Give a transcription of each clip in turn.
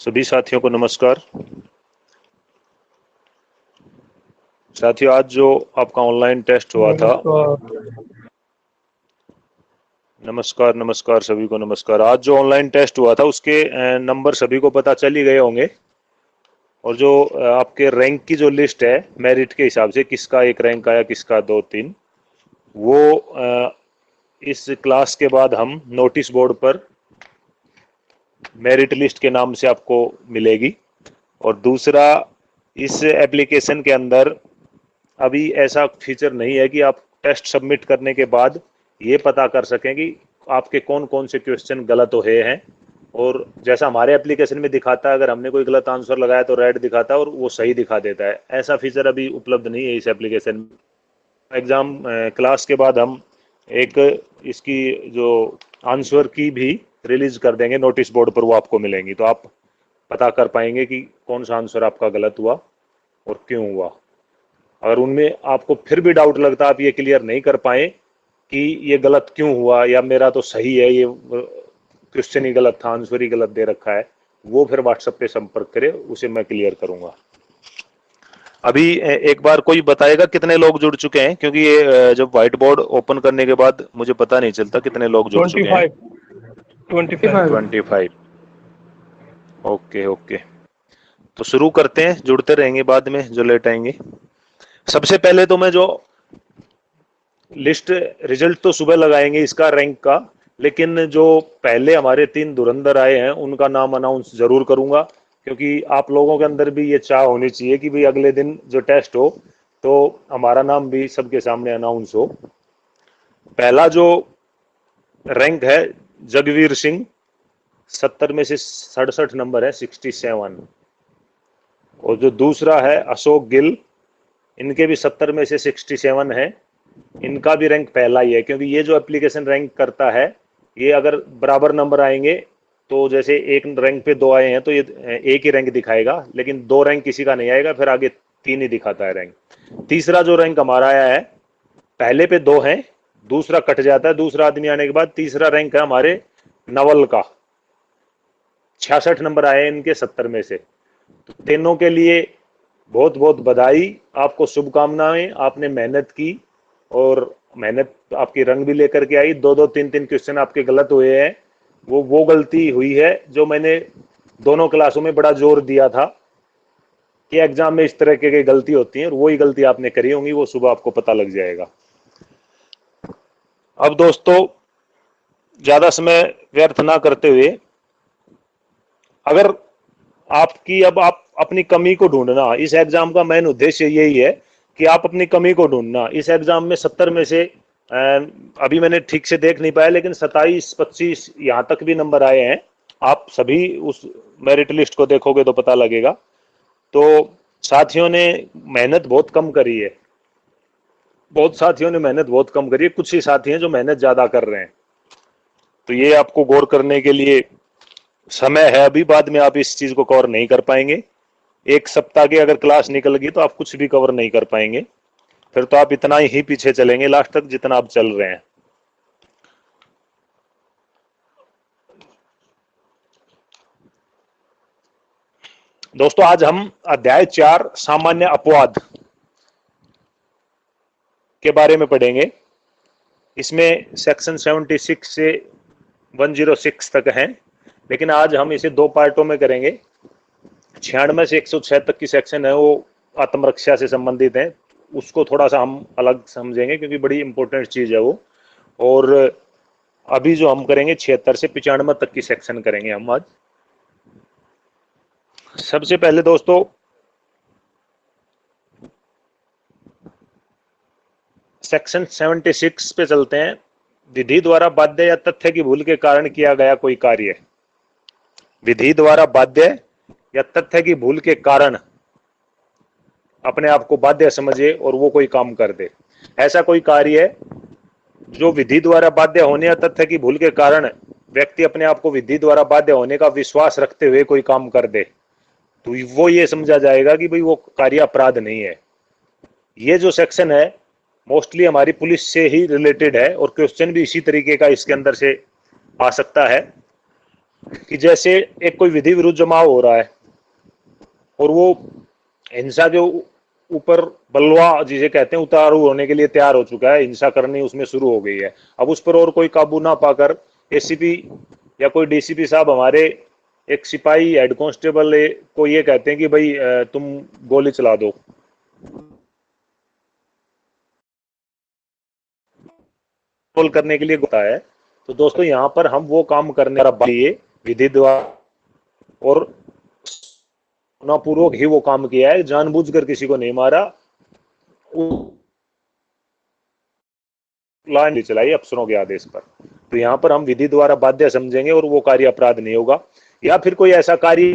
सभी साथियों को नमस्कार। साथियों, आज जो आपका ऑनलाइन टेस्ट हुआ था, नमस्कार नमस्कार सभी को नमस्कार। आज जो ऑनलाइन टेस्ट हुआ था उसके नंबर सभी को पता चल ही गए होंगे। और जो आपके रैंक की जो लिस्ट है मेरिट के हिसाब से, किसका एक रैंक आया, किसका दो तीन, वो इस क्लास के बाद हम नोटिस बोर्ड पर मेरिट लिस्ट के नाम से आपको मिलेगी। और दूसरा, इस एप्लीकेशन के अंदर अभी ऐसा फीचर नहीं है कि आप टेस्ट सबमिट करने के बाद ये पता कर सकें कि आपके कौन कौन से क्वेश्चन गलत हुए हैं। और जैसा हमारे एप्लीकेशन में दिखाता है, अगर हमने कोई गलत आंसर लगाया तो रेड दिखाता है और वो सही दिखा देता है। ऐसा फीचर अभी उपलब्ध नहीं है इस एप्लीकेशन में। एग्जाम क्लास के बाद हम एक इसकी जो आंसर की भी रिलीज कर देंगे नोटिस बोर्ड पर, वो आपको मिलेंगी, तो आप पता कर पाएंगे कि कौन सा आंसर आपका गलत हुआ और क्यों हुआ। अगर उनमें आपको फिर भी डाउट लगता है, आप ये क्लियर नहीं कर पाए कि ये गलत क्यों हुआ या मेरा तो सही है, ये क्वेश्चन ही गलत था, आंसर ही गलत दे रखा है, वो फिर व्हाट्सएप पे संपर्क करें, उसे मैं क्लियर करूंगा। अभी एक बार कोई बताएगा कितने लोग जुड़ चुके हैं, क्योंकि ये जब व्हाइट बोर्ड ओपन करने के बाद मुझे पता नहीं चलता कितने लोग जुड़ चुके हैं। 25। ओके ओके, तो शुरू करते हैं, जुड़ते रहेंगे बाद में जो लेट आएंगे। सबसे पहले तो मैं जो लिस्ट रिजल्ट तो सुबह लगाएंगे इसका रैंक का, लेकिन जो पहले हमारे 3 धुरंधर आए हैं उनका नाम अनाउंस जरूर करूंगा, क्योंकि आप लोगों के अंदर भी ये चाह होनी चाहिए कि भाई अगले दिन जो टेस्ट हो तो हमारा नाम भी सबके सामने अनाउंस हो। पहला जो रैंक है जगवीर सिंह, 70 में से 67 नंबर है, 67। और जो दूसरा है अशोक गिल, इनके भी 70 में से 67 है, इनका भी रैंक पहला ही है। क्योंकि ये जो एप्लीकेशन रैंक करता है, ये अगर बराबर नंबर आएंगे तो जैसे एक रैंक पे 2 आए हैं तो ये एक ही रैंक दिखाएगा, लेकिन 2 रैंक किसी का नहीं आएगा, फिर आगे 3 ही दिखाता है रैंक। तीसरा जो रैंक हमारा आया है, पहले पे 2 है, दूसरा कट जाता है, दूसरा आदमी आने के बाद तीसरा रैंक है हमारे नवल का, 66 नंबर आए इनके 70 में से। तो तीनों के लिए बहुत बहुत बधाई, आपको शुभकामनाएं। आपने मेहनत की और मेहनत आपकी रंग भी लेकर के आई। 2-2 3-3 क्वेश्चन आपके गलत हुए हैं, वो गलती हुई है जो मैंने दोनों क्लासों में बड़ा जोर दिया था कि एग्जाम में इस तरह की गलती होती है, और वही गलती आपने करी होंगी, वो सुबह आपको पता लग जाएगा। अब दोस्तों, ज्यादा समय व्यर्थ ना करते हुए, अगर आपकी, अब आप अपनी कमी को ढूंढना, इस एग्जाम का मेन उद्देश्य यही है कि आप अपनी कमी को ढूंढना। इस एग्जाम में 70 में से अभी मैंने ठीक से देख नहीं पाया, लेकिन 27-25 यहाँ तक भी नंबर आए हैं। आप सभी उस मेरिट लिस्ट को देखोगे तो पता लगेगा। तो साथियों ने मेहनत बहुत कम करी है, बहुत साथियों ने मेहनत बहुत कम करी है, कुछ ही साथी हैं जो मेहनत ज्यादा कर रहे हैं। तो ये आपको गौर करने के लिए समय है अभी, बाद में आप इस चीज को कवर नहीं कर पाएंगे। एक सप्ताह की अगर क्लास निकल गई तो आप कुछ भी कवर नहीं कर पाएंगे, फिर तो आप इतना ही पीछे चलेंगे लास्ट तक जितना आप चल रहे हैं। दोस्तों, आज हम अध्याय 4 सामान्य अपवाद के बारे में पढ़ेंगे। इसमें सेक्शन 76 से 106 तक है, लेकिन आज हम इसे 2 पार्टों में करेंगे। 96 से 106 तक की सेक्शन है, वो आत्मरक्षा से संबंधित है, उसको थोड़ा सा हम अलग समझेंगे क्योंकि बड़ी इंपॉर्टेंट चीज है वो। और अभी जो हम करेंगे 76 से 95 तक की सेक्शन करेंगे हम आज। सबसे पहले दोस्तों, सेक्शन 76 पे चलते हैं। विधि द्वारा बाध्य या तथ्य की भूल के कारण किया गया कोई कार्य। विधि द्वारा बाध्य या तथ्य की भूल के कारण अपने आप को बाध्य समझे और वो कोई काम कर दे। ऐसा कोई कार्य है जो विधि द्वारा बाध्य होने या तथ्य की भूल के कारण व्यक्ति अपने आप को विधि द्वारा बाध्य होने का विश्वास रखते हुए कोई काम कर दे, तो वो ये समझा जाएगा कि भाई वो कार्य अपराध नहीं है। ये जो सेक्शन है मोस्टली हमारी पुलिस से ही रिलेटेड है, और क्वेश्चन भी इसी तरीके का इसके अंदर से आ सकता है। कि जैसे एक कोई विधि विरुद्ध जमाव हो रहा है और वो हिंसा के ऊपर बलवा जिसे कहते हैं उतारू होने के लिए तैयार हो चुका है, हिंसा करनी उसमें शुरू हो गई है। अब उस पर और कोई काबू ना पाकर एसीपी या कोई डीसीपी साहब हमारे एक सिपाही हेड कांस्टेबल को ये कहते हैं कि भाई तुम गोली चला दो, कंट्रोल करने के लिए होता है। तो दोस्तों यहाँ पर हम वो काम करने के लिए विधि द्वारा और पूर्वक ही वो काम किया है, जानबूझकर किसी को नहीं मारा, लाइन चलाई अफसरों के आदेश पर। तो यहाँ पर हम विधि द्वारा बाध्य समझेंगे और वो कार्य अपराध नहीं होगा। या फिर कोई ऐसा कार्य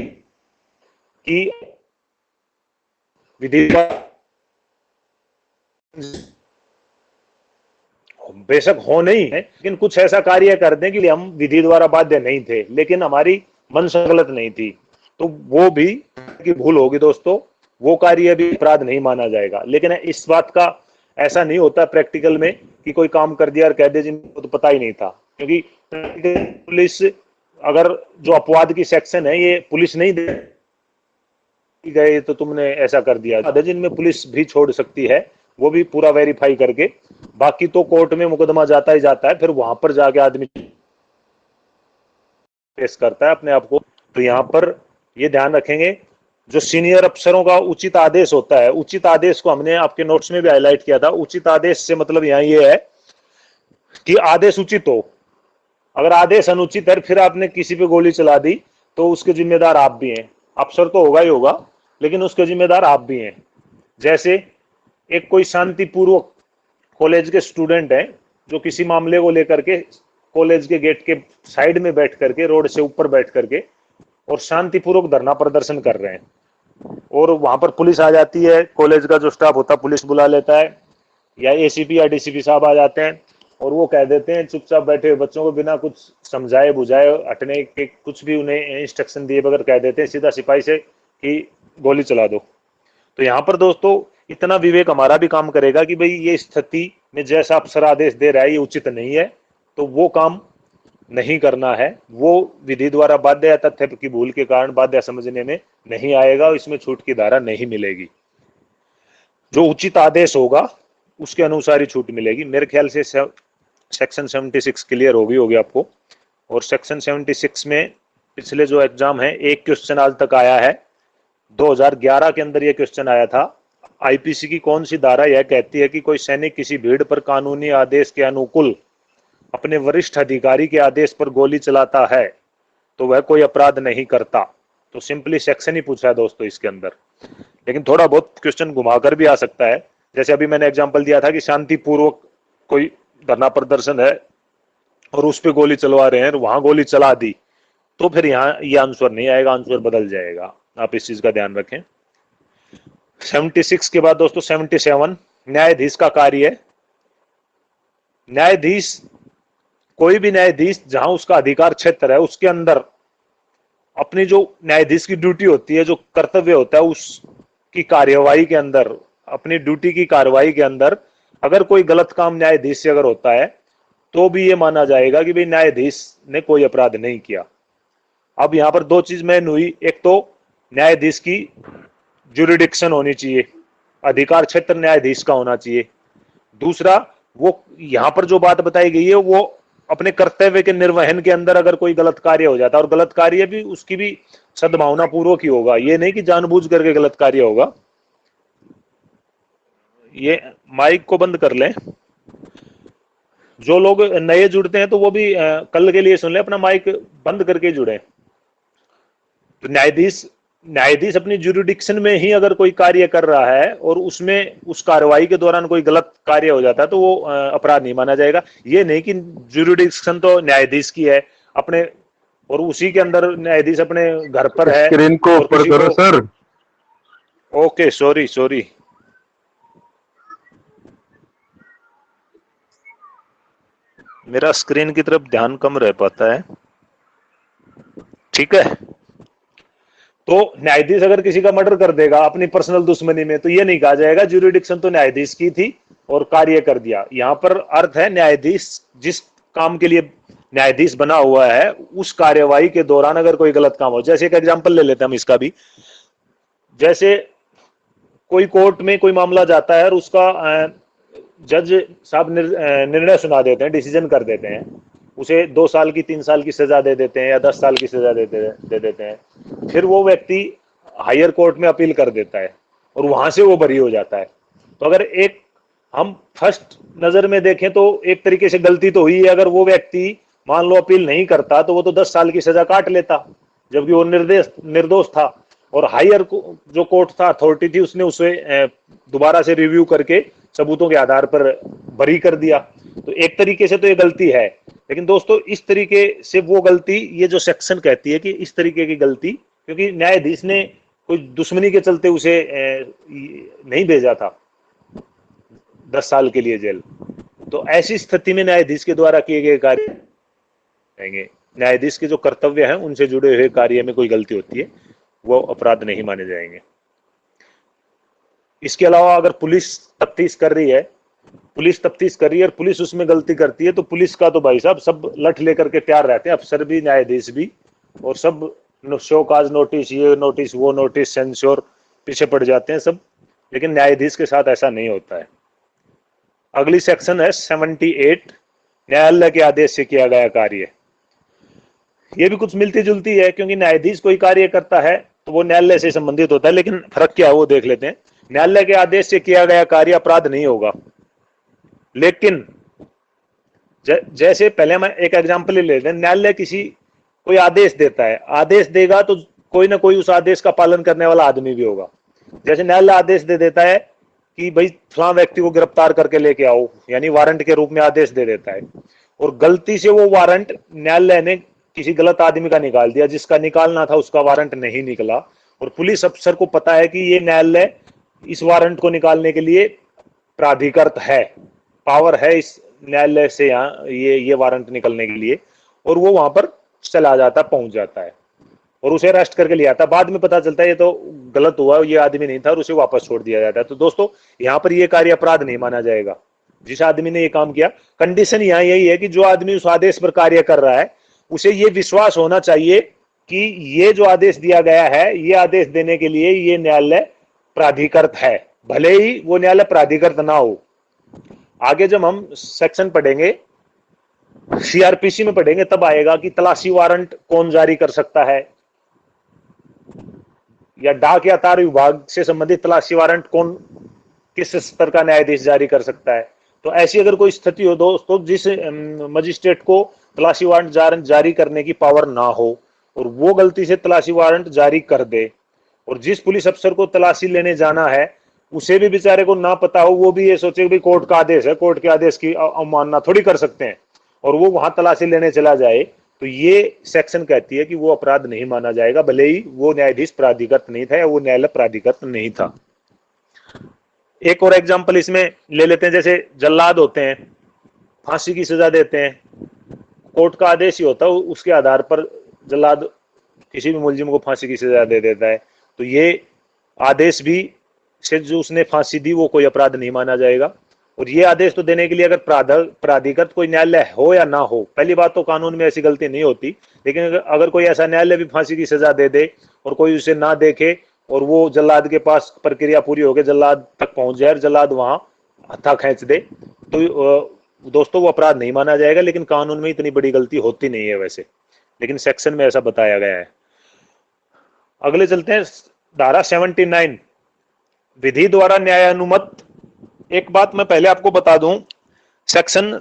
कि विधि बेशक हो नहीं है, लेकिन कुछ ऐसा कार्य कर दें कि हम विधि द्वारा बाध्य नहीं थे लेकिन हमारी मनसा गलत नहीं थी, तो वो भी की भूल होगी दोस्तों, वो कार्य भी अपराध नहीं माना जाएगा। लेकिन इस बात का ऐसा नहीं होता प्रैक्टिकल में कि कोई काम कर दिया और कह दे जिनको तो पता ही नहीं था, क्योंकि पुलिस अगर जो अपवाद की सेक्शन है ये पुलिस नहीं दे गए तो तुमने ऐसा कर दिया, जिनमें पुलिस भी छोड़ सकती है, वो भी पूरा वेरीफाई करके, बाकी तो कोर्ट में मुकदमा जाता ही जाता है, फिर वहां पर जाके आदमी पेश करता है अपने आप को। तो यहाँ पर ये ध्यान रखेंगे जो सीनियर अफसरों का उचित आदेश होता है, उचित आदेश को हमने आपके नोट्स में भी हाईलाइट किया था। उचित आदेश से मतलब यहाँ ये है कि आदेश उचित हो, अगर आदेश अनुचित है फिर आपने किसी पे गोली चला दी तो उसके जिम्मेदार आप भी हैं, अफसर तो होगा ही होगा लेकिन उसके जिम्मेदार आप भी हैं। जैसे एक कोई शांतिपूर्वक कॉलेज के स्टूडेंट हैं जो किसी मामले को लेकर के कॉलेज के गेट के साइड में बैठ करके, रोड से ऊपर बैठ करके और शांतिपूर्वक धरना प्रदर्शन कर रहे हैं और वहां पर पुलिस आ जाती है, कॉलेज का जो स्टाफ होता है पुलिस बुला लेता है या एसीपी या डीसीपी साहब आ जाते हैं और वो कह देते हैं चुपचाप बैठे बच्चों को बिना कुछ समझाए बुझाए हटने के कुछ भी उन्हें इंस्ट्रक्शन दिए बगैर कह देते हैं सीधा सिपाही से कि गोली चला दो। तो यहाँ पर दोस्तों इतना विवेक हमारा भी काम करेगा कि भाई ये स्थिति में जैसा अफसर आदेश दे रहा है ये उचित नहीं है, तो वो काम नहीं करना है, वो विधि द्वारा बाध्य या तथ्य की भूल के कारण बाध्य समझने में नहीं आएगा, इसमें छूट की धारा नहीं मिलेगी। जो उचित आदेश होगा उसके अनुसार ही छूट मिलेगी। मेरे ख्याल से सेक्शन 76 क्लियर होगी आपको। और सेक्शन 76 में पिछले जो एग्जाम है एक क्वेश्चन आज तक आया है, 2011 के अंदर यह क्वेश्चन आया था, आईपीसी की कौन सी धारा यह कहती है कि कोई सैनिक किसी भीड़ पर कानूनी आदेश के अनुकूल अपने वरिष्ठ अधिकारी के आदेश पर गोली चलाता है तो वह कोई अपराध नहीं करता। तो सिंपली सेक्शन ही पूछा है दोस्तों इसके अंदर, लेकिन थोड़ा बहुत क्वेश्चन घुमाकर भी आ सकता है। जैसे अभी मैंने एग्जांपल दिया था कि शांतिपूर्वक कोई धरना प्रदर्शन है और उस पर गोली चलवा रहे हैं, वहां गोली चला दी, तो फिर यहाँ ये आंसर नहीं आएगा, आंसर बदल जाएगा। आप इस चीज का ध्यान रखें। 76 के बाद दोस्तों 77 न्यायाधीश का कार्य है। न्यायाधीश, कोई भी न्यायाधीश जहां उसका अधिकार क्षेत्र है उसके अंदर अपनी जो न्यायाधीश की ड्यूटी होती है, जो कर्तव्य होता है, उसकी कार्यवाही के अंदर, अपनी ड्यूटी की कार्रवाई के अंदर अगर कोई गलत काम न्यायाधीश से अगर होता है तो भी ये माना जाएगा कि भाई न्यायाधीश ने कोई अपराध नहीं किया। अब यहां पर दो चीज मेन हुई, एक तो न्यायाधीश की ज्यूरिडिक्शन होनी चाहिए, अधिकार क्षेत्र न्यायाधीश का होना चाहिए। दूसरा, वो यहां पर जो बात बताई गई है वो अपने कर्तव्य के निर्वहन के अंदर अगर कोई गलत कार्य हो जाता है, और गलत कार्य भी उसकी भी सद्भावना पूर्वक ही होगा, ये नहीं कि जानबूझ करके गलत कार्य होगा। ये माइक को बंद कर लें, जो लोग नए जुड़ते हैं तो वो भी कल के लिए सुन ले, अपना माइक बंद करके जुड़े। तो न्यायाधीश अपनी ज्यूरिडिक्शन में ही अगर कोई कार्य कर रहा है और उसमें उस कार्रवाई के दौरान कोई गलत कार्य हो जाता है तो वो अपराध नहीं माना जाएगा। ये नहीं कि ज्यूरिडिक्शन तो न्यायाधीश की है अपने, और उसी के अंदर न्यायाधीश अपने घर पर है। स्क्रीन को ऊपर करो सर। ओके, सॉरी मेरा स्क्रीन की तरफ ध्यान कम रह पाता है, ठीक है। तो न्यायाधीश अगर किसी का मर्डर कर देगा अपनी पर्सनल दुश्मनी में तो ये नहीं कहा जाएगा ज्यूरिडिक्शन तो न्यायाधीश की थी और कार्य कर दिया। यहां पर अर्थ है न्यायाधीश जिस काम के लिए न्यायाधीश बना हुआ है, उस कार्यवाही के दौरान अगर कोई गलत काम हो, जैसे एक एग्जांपल ले लेते हैं हम इसका भी, जैसे कोई कोर्ट में कोई मामला जाता है और उसका जज साहब निर्णय सुना देते हैं, डिसीजन कर देते हैं, उसे 2 साल की 3 साल की सजा दे देते हैं या 10 साल की सजा दे देते हैं। फिर वो व्यक्ति हायर कोर्ट में अपील कर देता है और वहां से वो बरी हो जाता है। तो अगर एक हम फर्स्ट नजर में देखें तो एक तरीके से गलती तो हुई है। अगर वो व्यक्ति मान लो अपील नहीं करता तो वो तो 10 साल की सजा काट लेता, जबकि वो निर्दोष था। और हायर जो कोर्ट था, अथॉरिटी थी, उसने उसे दोबारा से रिव्यू करके सबूतों के आधार पर बरी कर दिया। तो एक तरीके से तो ये गलती है, लेकिन दोस्तों इस तरीके से वो गलती, ये जो सेक्शन कहती है कि इस तरीके की गलती, क्योंकि न्यायाधीश ने कोई दुश्मनी के चलते उसे नहीं भेजा था 10 साल के लिए जेल, तो ऐसी स्थिति में न्यायाधीश के द्वारा किए गए कार्य रहेंगे। न्यायाधीश के जो कर्तव्य हैं उनसे जुड़े हुए कार्य में कोई गलती होती है वो अपराध नहीं माने जाएंगे। इसके अलावा अगर पुलिस तफ्तीश कर रही है, और पुलिस उसमें गलती करती है, तो पुलिस का तो भाई साहब सब लठ लेकर के तैयार रहते हैं, अफसर भी न्यायाधीश भी, और सब शोकाज नोटिस, ये नोटिस वो नोटिस, सेंश्योर पीछे पड़ जाते हैं सब। लेकिन न्यायाधीश के साथ ऐसा नहीं होता है। अगली सेक्शन है 78, न्यायालय के आदेश से किया गया कार्य। ये भी कुछ मिलती जुलती है, क्योंकि न्यायाधीश कोई कार्य करता है तो वो न्यायालय से संबंधित होता है, लेकिन फर्क क्या है वो देख लेते हैं। न्यायालय के आदेश से किया गया कार्य अपराध नहीं होगा, लेकिन जैसे पहले हम एक एग्जांपल ले लेते हैं। न्यायालय किसी कोई आदेश देता है, आदेश देगा तो कोई ना कोई उस आदेश का पालन करने वाला आदमी भी होगा। जैसे न्यायालय आदेश दे देता है कि भाई फलां व्यक्ति को गिरफ्तार करके लेके आओ, यानी वारंट के रूप में आदेश दे देता है, और गलती से वो वारंट न्यायालय ने किसी गलत आदमी का निकाल दिया, जिसका निकालना था उसका वारंट नहीं निकला, और पुलिस अफसर को पता है कि ये न्यायालय इस वारंट को निकालने के लिए प्राधिकृत है, पावर है इस न्यायालय से यहाँ ये वारंट निकलने के लिए, और वो वहां पर चला जाता, पहुंच जाता है और उसे अरेस्ट करके ले आता। बाद में पता चलता है ये तो गलत हुआ, ये आदमी नहीं था, और उसे वापस छोड़ दिया जाता है। तो दोस्तों यहाँ पर ये कार्य अपराध नहीं माना जाएगा जिस आदमी ने ये काम किया। कंडीशन यहाँ यही है कि जो आदमी उस आदेश पर कार्य कर रहा है उसे ये विश्वास होना चाहिए कि ये जो आदेश दिया गया है, ये आदेश देने के लिए ये न्यायालय प्राधिकृत है, भले ही वो न्यायालय प्राधिकृत ना हो। आगे जब हम सेक्शन पढ़ेंगे, सीआरपीसी में पढ़ेंगे, तब आएगा कि तलाशी वारंट कौन जारी कर सकता है, या डाक या तार विभाग से संबंधित तलाशी वारंट कौन, किस स्तर का न्यायाधीश जारी कर सकता है। तो ऐसी अगर कोई स्थिति हो दोस्तों जिस मजिस्ट्रेट को तलाशी वारंट जारी करने की पावर ना हो और वो गलती से तलाशी वारंट जारी कर दे, और जिस पुलिस अफसर को तलाशी लेने जाना है उसे भी बेचारे को ना पता हो, वो भी ये सोचे कि कोर्ट का आदेश है, कोर्ट के आदेश की अवमानना थोड़ी कर सकते हैं, और वो वहां तलाशी लेने चला जाए, तो ये सेक्शन कहती है कि वो अपराध नहीं माना जाएगा, भले ही वो न्यायाधीश प्राधिकृत नहीं था या वो न्यायालय प्राधिकृत नहीं था। एक और एग्जांपल इसमें ले लेते हैं। जैसे जल्लाद होते हैं, फांसी की सजा देते हैं, कोर्ट का आदेश ही होता है, उसके आधार पर जल्लाद किसी भी मुलजिम को फांसी की सजा दे देता है। तो ये आदेश भी से जो उसने फांसी दी वो कोई अपराध नहीं माना जाएगा। और ये आदेश तो देने के लिए अगर प्राधिकृत कोई न्यायालय हो या ना हो, पहली बात तो कानून में ऐसी गलती नहीं होती, लेकिन अगर कोई ऐसा न्यायालय भी फांसी की सजा दे दे और कोई उसे ना देखे और वो जल्लाद के पास प्रक्रिया पूरी हो गई, जल्लाद तक पहुंच जाए और जल्लाद वहां हत्था खींच दे, तो दोस्तों वो अपराध नहीं माना जाएगा। लेकिन कानून में इतनी बड़ी गलती होती नहीं है वैसे, लेकिन सेक्शन में ऐसा बताया गया है। अगले चलते हैं, धारा 79, विधि द्वारा न्यायानुमत। एक बात मैं पहले आपको बता दूं, सेक्शन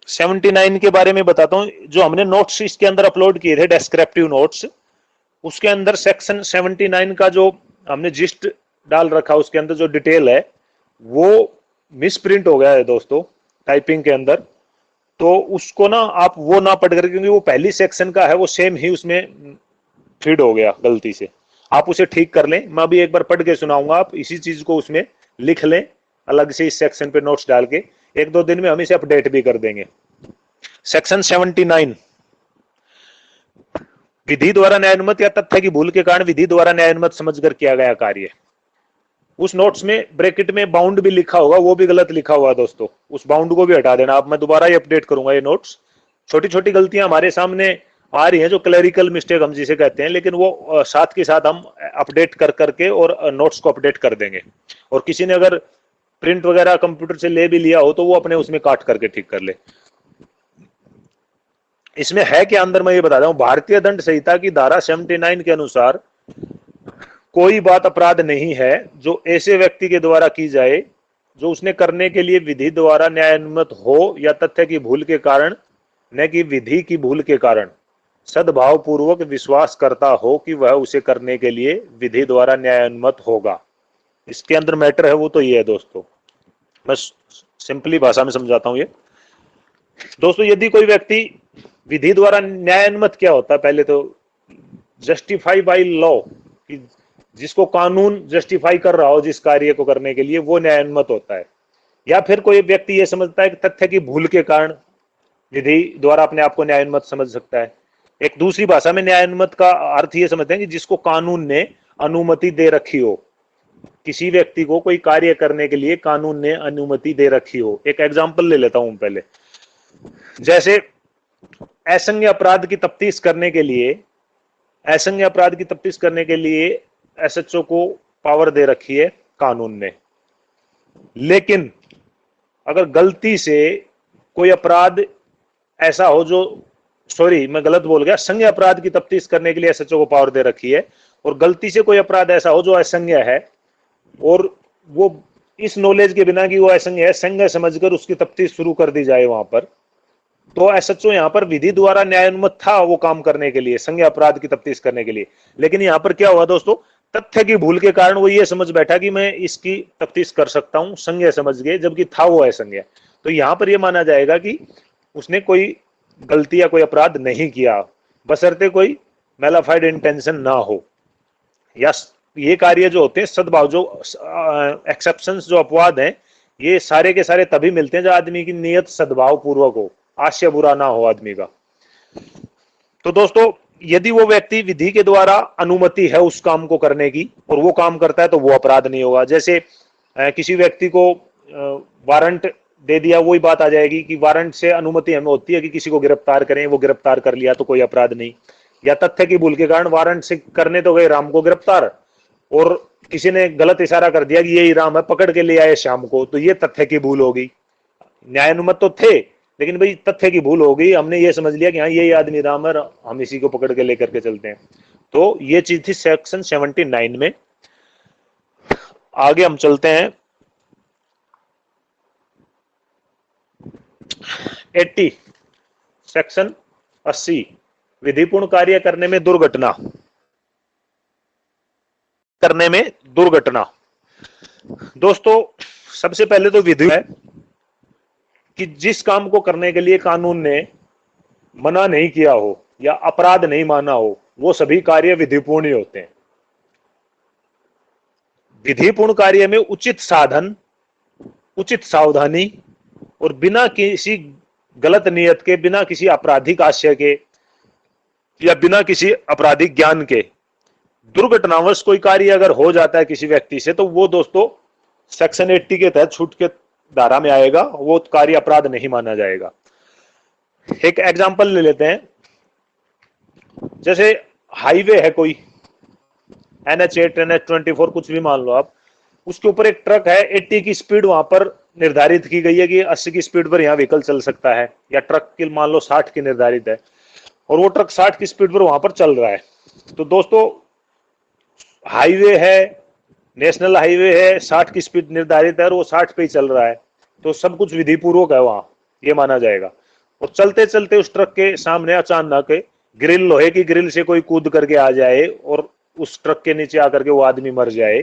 79 के बारे में बताता हूं। जो हमने नोट्स इसके अंदर अपलोड किए थे, डेस्क्रिप्टिव नोट्स, उसके अंदर सेक्शन 79 का जो हमने जिस्ट डाल रखा, उसके अंदर जो डिटेल है वो मिसप्रिंट हो गया है दोस्तों टाइपिंग के अंदर। तो उसको ना आप वो ना पढ़ कर, क्योंकि वो पहली सेक्शन का है, वो सेम ही उसमें फीड हो गया गलती से, आप उसे ठीक कर लें। मैं अभी एक बार पढ़ के सुनाऊंगा, आप इसी चीज को उसमें लिख लें अलग से इस सेक्शन पे नोट्स डाल के, 1-2 दिन में हम इसे अपडेट भी कर देंगे। सेक्शन 79, विधि द्वारा न्यायानुमत या तथ्य की भूल के कारण विधि द्वारा न्यायानुमत समझकर किया गया कार्य। उस नोट्स में ब्रैकेट में बाउंड भी लिखा होगा, वो भी गलत लिखा हुआ दोस्तों, उस बाउंड को भी हटा देना आप। मैं दोबारा ही अपडेट करूंगा ये नोट्स, छोटी छोटी गलतियां हमारे सामने आ रही हैं जो क्लरिकल मिस्टेक हम जिसे कहते हैं, लेकिन वो साथ के साथ हम अपडेट कर करके और नोट्स को अपडेट कर देंगे। और किसी ने अगर प्रिंट वगैरह कंप्यूटर से ले भी लिया हो तो वो अपने उसमें काट करके ठीक कर ले। इसमें है क्या अंदर मैं ये बता रहा हूं, भारतीय दंड संहिता की धारा 79 के अनुसार कोई बात अपराध नहीं है जो ऐसे व्यक्ति के द्वारा की जाए जो उसने करने के लिए विधि द्वारा न्यायानुमत हो या तथ्य की भूल के कारण, न कि विधि की भूल के कारण सद्भाव पूर्वक विश्वास करता हो कि वह उसे करने के लिए विधि द्वारा न्यायानुमत होगा। इसके अंदर मैटर है वो तो ये है दोस्तों, मैं सिंपली भाषा में समझाता हूं ये दोस्तों। यदि कोई व्यक्ति विधि द्वारा न्यायानुमत क्या होता है, पहले तो जस्टिफाई बाय लॉ, जिसको कानून जस्टिफाई कर रहा हो जिस कार्य को करने के लिए, वो न्यायानुमत होता है। या फिर कोई व्यक्ति ये समझता है कि तथ्य की भूल के कारण विधि द्वारा अपने आप को न्यायानुमत समझ सकता है। एक दूसरी भाषा में न्यायानुमत का अर्थ ये समझते हैं कि जिसको कानून ने अनुमति दे रखी हो, किसी व्यक्ति को कोई कार्य करने के लिए कानून ने अनुमति दे रखी हो। एक एग्जांपल ले लेता हूं पहले, जैसे असंज्ञ अपराध की तफ्तीश करने के लिए, असंज्ञ अपराध की तफ्तीश करने के लिए एसएचओ को पावर दे रखी है कानून ने, लेकिन अगर गलती से कोई अपराध ऐसा हो जो, सॉरी मैं गलत बोल गया, संज्ञ अपराध की तफ्तीश करने के लिए एसएचओ को पावर दे रखी है, और गलती से कोई अपराध ऐसा हो जो असंज्ञ है और वो इस नॉलेज के बिना कि वो असंज्ञ है संज्ञ समझकर उसकी तफ्तीश शुरू कर दी जाए वहां पर, तो एसएचओ यहाँ पर विधि द्वारा न्यायानुमत था वो काम करने के लिए, संज्ञ अपराध की तफ्तीश करने के लिए। लेकिन यहाँ पर क्या हुआ दोस्तों, तथ्य की भूल के कारण वो ये समझ बैठा कि मैं इसकी तफ्तीश कर सकता हूं, संज्ञ समझ गए, जबकि था वो असंज्ञ। तो यहाँ पर यह माना जाएगा कि उसने कोई गलती या कोई अपराध नहीं किया, बशर्ते कोई मेलाफाइड इंटेंशन ना हो। या ये कार्य जो होते हैं सद्भाव, जो एक्सेप्शंस, जो अपवाद हैं, ये सारे के सारे तभी मिलते हैं जब आदमी की नीयत सद्भाव पूर्वक हो, आशय बुरा ना हो आदमी का। तो दोस्तों यदि वो व्यक्ति विधि के द्वारा अनुमति है उस काम को करने की और वो काम करता है तो वो अपराध नहीं होगा। जैसे किसी व्यक्ति को वारंट दे दिया, वही बात आ जाएगी कि वारंट से अनुमति हमें होती है कि किसी को गिरफ्तार करें, वो गिरफ्तार कर लिया तो कोई अपराध नहीं। या तथ्य की भूल के कारण वारंट से करने तो गए राम को गिरफ्तार, और किसी ने गलत इशारा कर दिया कि यही राम है, पकड़ के ले आए श्याम को, तो ये तथ्य की भूल होगी। न्यायानुमत तो थे लेकिन भाई तथ्य की भूल हो गई, हमने ये समझ लिया कि हाँ यही आदमी राम है, हम इसी को पकड़ के लेकर के चलते हैं। तो ये चीज थी सेक्शन 79 में। आगे हम चलते हैं 80, सेक्शन 80, विधिपूर्ण कार्य करने में दुर्घटना, करने में दुर्घटना। दोस्तों सबसे पहले तो विधि है कि जिस काम को करने के लिए कानून ने मना नहीं किया हो या अपराध नहीं माना हो, वो सभी कार्य विधिपूर्ण ही होते हैं। विधिपूर्ण कार्य में उचित साधन, उचित सावधानी और बिना किसी गलत नियत के, बिना किसी आपराधिक आशय के या बिना किसी आपराधिक ज्ञान के दुर्घटनावश कोई कार्य अगर हो जाता है किसी व्यक्ति से, तो वो दोस्तों सेक्शन 80 के तहत छूट के धारा में आएगा, वो कार्य अपराध नहीं माना जाएगा। एक एग्जांपल ले लेते हैं, जैसे हाईवे है कोई, NH8, NH24 कुछ भी मान लो आप, उसके ऊपर एक ट्रक है, 80 की स्पीड वहां पर निर्धारित की गई है कि 80 की स्पीड पर यहाँ व्हीकल चल सकता है, या ट्रक की मान लो 60 की निर्धारित है, और वो ट्रक 60 की स्पीड पर वहां पर चल रहा है। तो दोस्तों हाईवे है, नेशनल हाईवे है, 60 की स्पीड निर्धारित है और वो 60 पे ही चल रहा है, तो सब कुछ विधि पूर्वक है वहां, ये माना जाएगा। और चलते चलते उस ट्रक के सामने अचानक ग्रिल, लोहे की ग्रिल से कोई कूद करके आ जाए और उस ट्रक के नीचे आकर के वो आदमी मर जाए,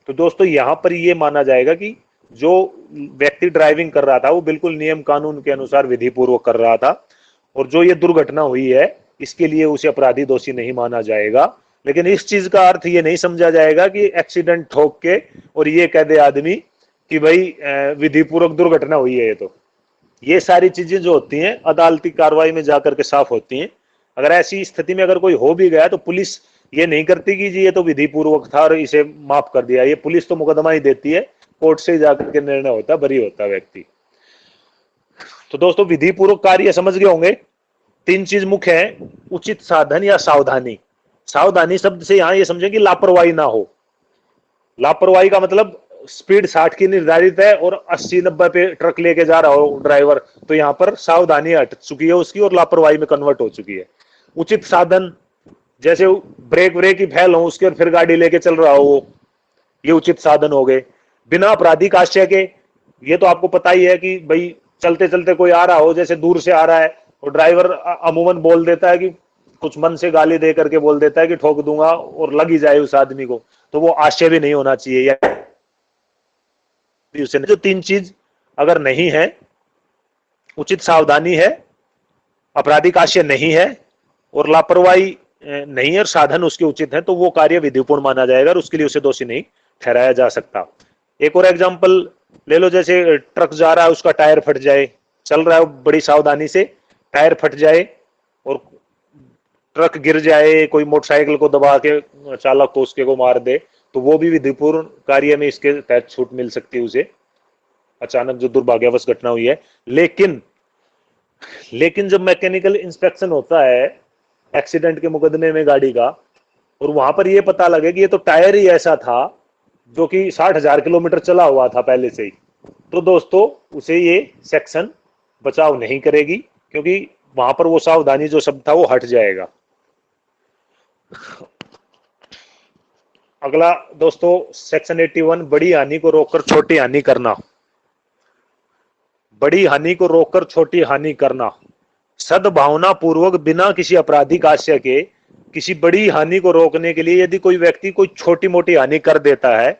तो दोस्तों यहाँ पर ये माना जाएगा कि जो व्यक्ति ड्राइविंग कर रहा था वो बिल्कुल नियम कानून के अनुसार विधि पूर्वक कर रहा था, और जो ये दुर्घटना हुई है इसके लिए उसे अपराधी दोषी नहीं माना जाएगा। लेकिन इस चीज का अर्थ ये नहीं समझा जाएगा कि एक्सीडेंट ठोक के और ये कह दे आदमी कि भाई विधि पूर्वक दुर्घटना हुई है। तो ये सारी चीजें जो होती हैं अदालती कार्रवाई में जाकर के साफ होती हैं। अगर ऐसी स्थिति में अगर कोई हो भी गया तो पुलिस ये नहीं करती कि जी ये तो विधि पूर्वक था और इसे माफ कर दिया, ये पुलिस तो मुकदमा ही देती है, कोर्ट से जाकर के निर्णय होता है, बरी होता है व्यक्ति। तो दोस्तों विधि पूर्वक कार्य समझ गए होंगे। तीन चीज मुख्य है, उचित साधन या सावधानी। सावधानी शब्द से यहां ये समझें कि लापरवाही ना हो। लापरवाही का मतलब स्पीड 60 की निर्धारित है और 80-90 पे ट्रक लेके जा रहा हो ड्राइवर, तो यहां पर सावधानी हट चुकी है उसकी और लापरवाही में कन्वर्ट हो चुकी है। उचित साधन जैसे ब्रेक व्रेक ही फैल हो उसके और फिर गाड़ी लेके चल रहा हो वो, ये उचित साधन हो गए। बिना आपराधिक आशय के, ये तो आपको पता ही है कि भाई चलते चलते कोई आ रहा हो, जैसे दूर से आ रहा है और ड्राइवर अमूमन बोल देता है कि कुछ मन से गाली दे करके बोल देता है कि ठोक दूंगा और लग ही जाए उस आदमी को, तो वो आशय भी नहीं होना चाहिए। या उसे जो तीन चीज अगर नहीं है, उचित सावधानी है, आपराधिक आशय नहीं है और लापरवाही नहीं है और साधन उसके उचित है, तो वो कार्य विधिपूर्ण माना जाएगा और उसके लिए उसे दोषी नहीं ठहराया जा सकता। एक और एग्जांपल ले लो, जैसे ट्रक जा रहा है उसका टायर फट जाए, चल रहा है बड़ी सावधानी से, टायर फट जाए और ट्रक गिर जाए, कोई मोटरसाइकिल को दबा के चालक को उसके को मार दे, तो वो भी विधिपूर्ण कार्य में इसके तहत छूट मिल सकती है उसे, अचानक जो दुर्भाग्यवश घटना हुई है। लेकिन जब मैकेनिकल इंस्पेक्शन होता है एक्सीडेंट के मुकदमे में गाड़ी का, और वहां पर यह पता लगे कि ये तो टायर ही ऐसा था जो कि 60,000 किलोमीटर चला हुआ था पहले से ही, तो दोस्तों उसे ये सेक्शन बचाव नहीं करेगी, क्योंकि वहां पर वो सावधानी जो शब्द था वो हट जाएगा। अगला दोस्तों सेक्शन 81, बड़ी हानि को रोककर छोटी हानि करना। बड़ी हानि को रोककर छोटी हानि करना, सद्भावना पूर्वक बिना किसी आपराधिक आशय के किसी बड़ी हानि को रोकने के लिए यदि कोई व्यक्ति कोई छोटी मोटी हानि कर देता है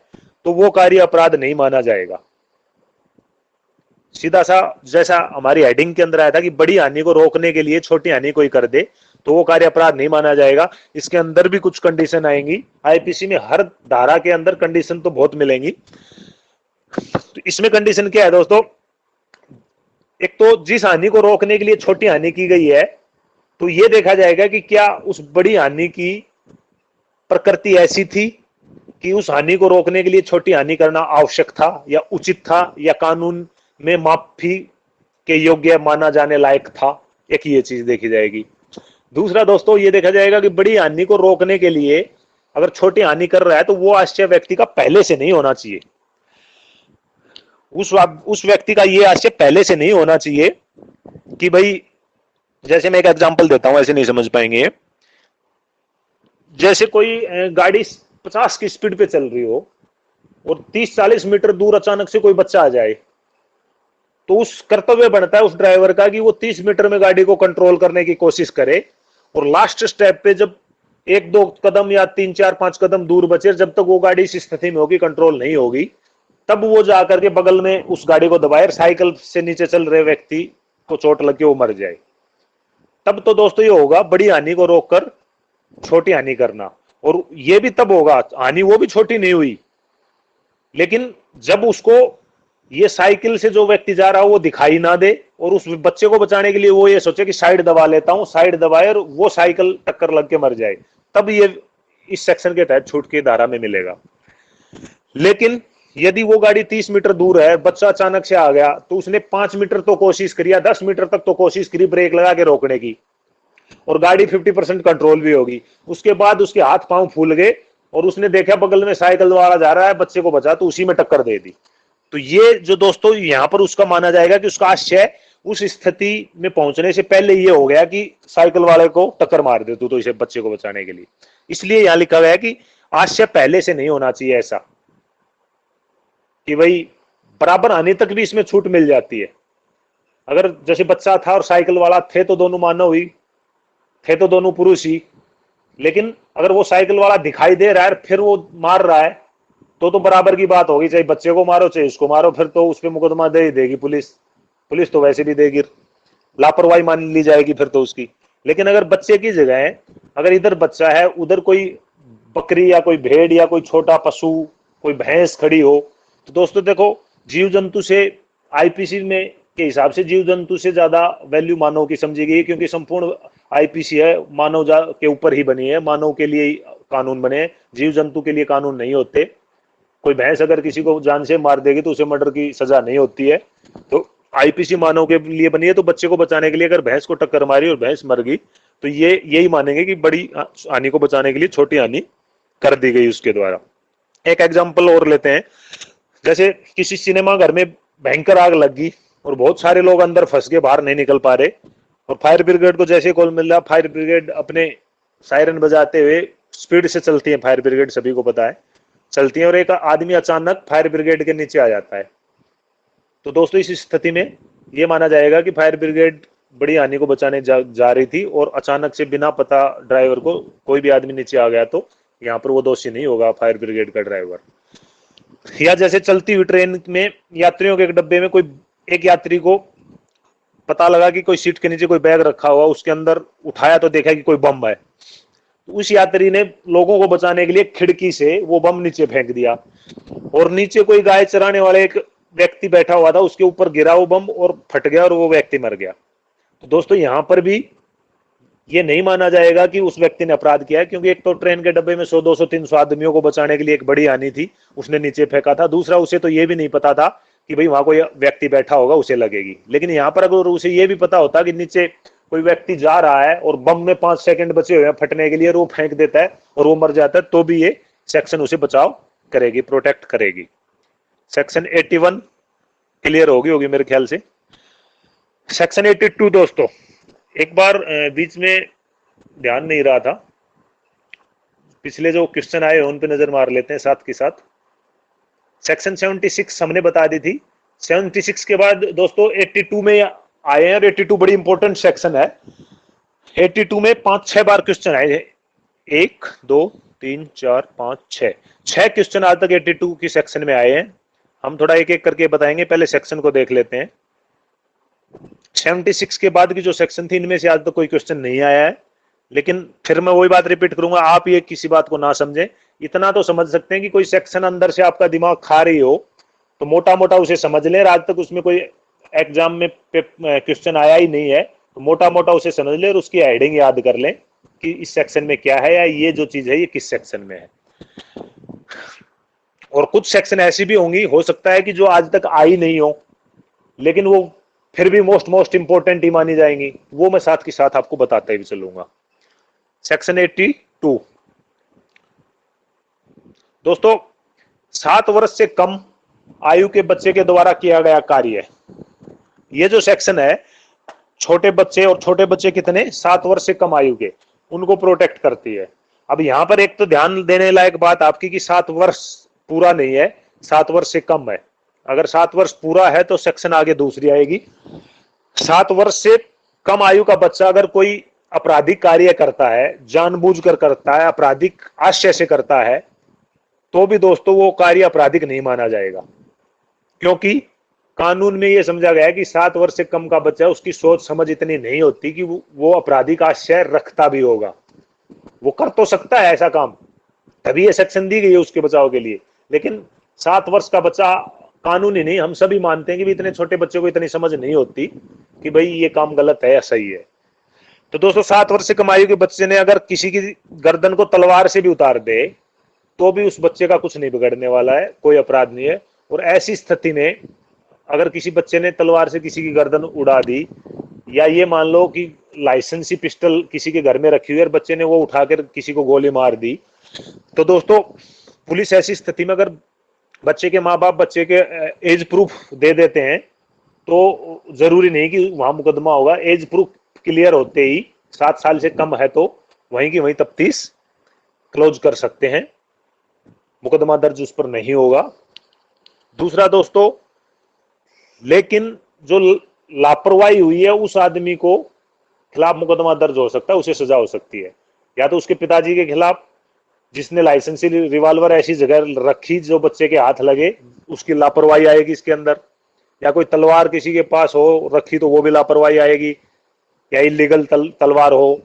तो वो कार्य अपराध नहीं माना जाएगा। सीधा सा जैसा हमारी हेडिंग के अंदर आया था कि बड़ी हानि को रोकने के लिए छोटी हानि कोई कर दे तो वो कार्य अपराध नहीं माना जाएगा। इसके अंदर भी कुछ कंडीशन आएंगी, आईपीसी में हर धारा के अंदर कंडीशन तो बहुत मिलेंगी। तो इसमें कंडीशन क्या है दोस्तों, एक तो जिस हानि को रोकने के लिए छोटी हानि की गई है, तो यह देखा जाएगा कि क्या उस बड़ी हानि की प्रकृति ऐसी थी कि उस हानि को रोकने के लिए छोटी हानि करना आवश्यक था या उचित था या कानून में माफी के योग्य माना जाने लायक था। एक ये चीज देखी जाएगी। दूसरा दोस्तों ये देखा जाएगा कि बड़ी हानि को रोकने के लिए अगर छोटी हानि कर रहा है तो वो आशय व्यक्ति का पहले से नहीं होना चाहिए। उस व्यक्ति का ये आशय पहले से नहीं होना चाहिए कि भाई, जैसे मैं एक एग्जांपल देता हूं, ऐसे नहीं समझ पाएंगे। जैसे कोई गाड़ी 50 की स्पीड पे चल रही हो और 30-40 मीटर दूर अचानक से कोई बच्चा आ जाए, तो उस कर्तव्य बनता है उस ड्राइवर का कि वो 30 मीटर में गाड़ी को कंट्रोल करने की कोशिश करे और लास्ट स्टेप पे जब 1-2 कदम या 3-4-5 कदम दूर बचे, जब तक वो गाड़ी इस स्थिति में होगी, कंट्रोल नहीं होगी, तब वो जाकर के बगल में उस गाड़ी को दबाए, साइकिल से नीचे चल रहे व्यक्ति को चोट लग के वो मर जाए। तब तो दोस्तों ये होगा बड़ी हानि को रोककर छोटी हानि करना। और ये भी तब होगा, हानि वो भी छोटी नहीं हुई, लेकिन जब उसको ये साइकिल से जो व्यक्ति जा रहा हो वो दिखाई ना दे और उस बच्चे को बचाने के लिए वो ये सोचे कि साइड दबा लेता हूं, साइड दबाए और वो साइकिल टक्कर लग के मर जाए, तब ये इस सेक्शन के तहत छूट की धारा में मिलेगा। लेकिन यदि वो गाड़ी 30 मीटर दूर है, बच्चा अचानक से आ गया, तो उसने 5 मीटर तो कोशिश करी या 10 मीटर तक तो कोशिश करी ब्रेक लगा के रोकने की, और गाड़ी 50% कंट्रोल भी होगी, उसके बाद उसके हाथ पांव फूल गए और उसने देखा बगल में साइकिल वाला जा रहा है, बच्चे को बचा, तो उसी में टक्कर दे दी। तो ये जो दोस्तों यहां पर उसका माना जाएगा कि उसका आशय उस स्थिति में पहुंचने से पहले ये हो गया कि साइकिल वाले को टक्कर मार दे तू, तो इसे बच्चे को बचाने के लिए। इसलिए यहां लिखा गया है कि आशय पहले से नहीं होना चाहिए ऐसा कि भाई बराबर आने तक भी इसमें छूट मिल जाती है। अगर जैसे बच्चा था और साइकिल वाला थे तो दोनों मानव ही थे, तो दोनों पुरुष ही, लेकिन अगर वो साइकिल वाला दिखाई दे रहा है फिर वो मार रहा है तो बराबर की बात होगी, चाहे बच्चे को मारो चाहे इसको मारो, फिर तो उस पर मुकदमा दे ही देगी पुलिस। पुलिस तो वैसे भी देगी, लापरवाही मान ली जाएगी फिर तो उसकी। लेकिन अगर बच्चे की जगह अगर इधर बच्चा है, उधर कोई बकरी या कोई भेड़ या कोई छोटा पशु, कोई भैंस खड़ी हो, तो दोस्तों देखो जीव जंतु से आईपीसी में के हिसाब से जीव जंतु से ज्यादा वैल्यू मानव की समझी गई, क्योंकि संपूर्ण आईपीसी है मानव के ऊपर ही बनी है, मानव के लिए कानून बने, जीव जंतु के लिए कानून नहीं होते। कोई भैंस अगर किसी को जान से मार देगी तो उसे मर्डर की सजा नहीं होती है। तो आईपीसी मानव के लिए बनी है, तो बच्चे को बचाने के लिए अगर भैंस को टक्कर मारी और भैंस मर गई तो ये यही मानेंगे कि बड़ी हानि को बचाने के लिए छोटी हानि कर दी गई उसके द्वारा। एक एग्जांपल और लेते हैं, जैसे किसी सिनेमा घर में भयंकर आग लग गई और बहुत सारे लोग अंदर फंस के बाहर नहीं निकल पा रहे, और फायर ब्रिगेड को जैसे कॉल मिल रहा, फायर ब्रिगेड अपने सायरन बजाते हुए स्पीड से चलती है, फायर ब्रिगेड सभी को पता है चलती है, और एक आदमी अचानक फायर ब्रिगेड के नीचे आ जाता है। तो दोस्तों इस स्थिति में ये माना जाएगा कि फायर ब्रिगेड बड़ी हानि को बचाने जा रही थी और अचानक से बिना पता ड्राइवर को कोई भी आदमी नीचे आ गया, तो यहाँ पर वो दोषी नहीं होगा फायर ब्रिगेड का ड्राइवर। या जैसे चलती हुई ट्रेन में यात्रियों के एक डब्बे में कोई एक यात्री को पता लगा कि कोई सीट के नीचे कोई बैग रखा हुआ, उसके अंदर उठाया तो देखा कि कोई बम है, तो उस यात्री ने लोगों को बचाने के लिए खिड़की से वो बम नीचे फेंक दिया, और नीचे कोई गाय चराने वाला एक व्यक्ति बैठा हुआ था, उसके ऊपर गिरा वो बम और फट गया और वो व्यक्ति मर गया। तो दोस्तों यहां पर भी ये नहीं माना जाएगा कि उस व्यक्ति ने अपराध किया है, क्योंकि एक तो ट्रेन के डब्बे में 100, 200, 300 आदमियों को बचाने के लिए एक बड़ी हानि थी, उसने नीचे फेंका था। दूसरा, उसे तो ये भी नहीं पता था कि भाई वहां कोई व्यक्ति बैठा होगा उसे लगेगी। लेकिन यहाँ पर अगर उसे ये भी पता होता कि नीचे कोई व्यक्ति जा रहा है और बम में 5 सेकंड बचे हुए हैं फटने के लिए, और वो फेंक देता है और वो मर जाता है, तो भी ये सेक्शन उसे बचाव करेगी, प्रोटेक्ट करेगी। सेक्शन 81 क्लियर होगी मेरे ख्याल से। सेक्शन 82 दोस्तों, एक बार बीच में ध्यान नहीं रहा था, पिछले जो क्वेश्चन आए उन पे नजर मार लेते हैं साथ के साथ। सेक्शन 76 हमने बता दी थी। 76 के बाद दोस्तों 82 में आए हैं, और 82 बड़ी इंपॉर्टेंट सेक्शन है। 82 में 5-6 बार क्वेश्चन आए हैं, 1, 2, 3, 4, 5, 6 क्वेश्चन आज तक 82 की सेक्शन में आए हैं। हम थोड़ा एक एक करके बताएंगे, पहले सेक्शन को देख लेते हैं। 76 के बाद की जो सेक्शन थी, इनमें से आज तक कोई क्वेश्चन नहीं आया है, लेकिन फिर मैं वही बात रिपीट करूंगा, आप ये किसी बात को ना समझें। इतना तो समझ सकते हैं कि कोई सेक्शन अंदर से आपका दिमाग खा रही हो तो मोटा मोटा उसे समझ लें। आज तक उसमें कोई एग्जाम में क्वेश्चन आया ही नहीं है, तो मोटा मोटा उसे समझ लें और उसकी हेडिंग याद कर लें कि इस सेक्शन में क्या है, या ये जो चीज है ये किस सेक्शन में है। और कुछ सेक्शन ऐसी भी होंगी, हो सकता है कि जो आज तक आई नहीं हो, लेकिन वो फिर भी मोस्ट इंपोर्टेंट ही मानी जाएंगी, वो मैं साथ के साथ आपको बताता ही चलूंगा। सेक्शन 82 दोस्तों, 7 वर्ष से कम आयु के बच्चे के द्वारा किया गया कार्य। ये जो सेक्शन है, छोटे बच्चे, और छोटे बच्चे कितने, 7 वर्ष से कम आयु के, उनको प्रोटेक्ट करती है। अब यहां पर एक तो ध्यान देने लायक बात आपकी कि 7 वर्ष पूरा नहीं है, 7 वर्ष से कम है। अगर 7 वर्ष पूरा है तो सेक्शन आगे दूसरी आएगी। 7 वर्ष से कम आयु का बच्चा अगर कोई आपराधिक कार्य करता है, जानबूझकर करता है, आपराधिक आशय से करता है, तो भी दोस्तों वो कार्य आपराधिक नहीं माना जाएगा, क्योंकि कानून में यह समझा गया है कि 7 वर्ष से कम का बच्चा, उसकी सोच समझ इतनी नहीं होती कि वो आपराधिक आशय रखता भी होगा। वो कर तो सकता है ऐसा काम, तभी ये सेक्शन दी गई है उसके बचाव के लिए, लेकिन 7 वर्ष का बच्चा कानूनी नहीं, हम सभी मानते हैं कि इतने छोटे बच्चे को इतनी समझ नहीं होती कि भाई ये काम गलत है या सही है। तो दोस्तों 7 वर्ष से कम आयु के बच्चे ने अगर किसी की गर्दन को तलवार से भी उतार दे तो भी उस बच्चे का कुछ नहीं बिगड़ने वाला है, कोई अपराध नहीं है। और ऐसी स्थिति में अगर किसी बच्चे ने तलवार से किसी की गर्दन उड़ा दी, या ये मान लो कि लाइसेंसी पिस्टल किसी के घर में रखी हुई है और बच्चे ने वो उठाकर किसी को गोली मार दी, तो दोस्तों पुलिस ऐसी स्थिति में अगर बच्चे के माँ बाप बच्चे के एज प्रूफ दे देते हैं तो जरूरी नहीं कि वहां मुकदमा होगा। एज प्रूफ क्लियर होते ही 7 साल से कम है तो वहीं की वहीं तफ्तीश क्लोज कर सकते हैं, मुकदमा दर्ज उस पर नहीं होगा। दूसरा दोस्तों, लेकिन जो लापरवाही हुई है उस आदमी को खिलाफ मुकदमा दर्ज हो सकता है, उसे सजा हो सकती है। या तो उसके पिताजी के खिलाफ, जिसने लाइसेंसी रिवॉल्वर ऐसी जगह रखी जो बच्चे के हाथ लगे, उसकी लापरवाही आएगी इसके अंदर। या कोई तलवार किसी के पास हो रखी तो वो भी लापरवाही आएगी, या इलीगल तलवार हो,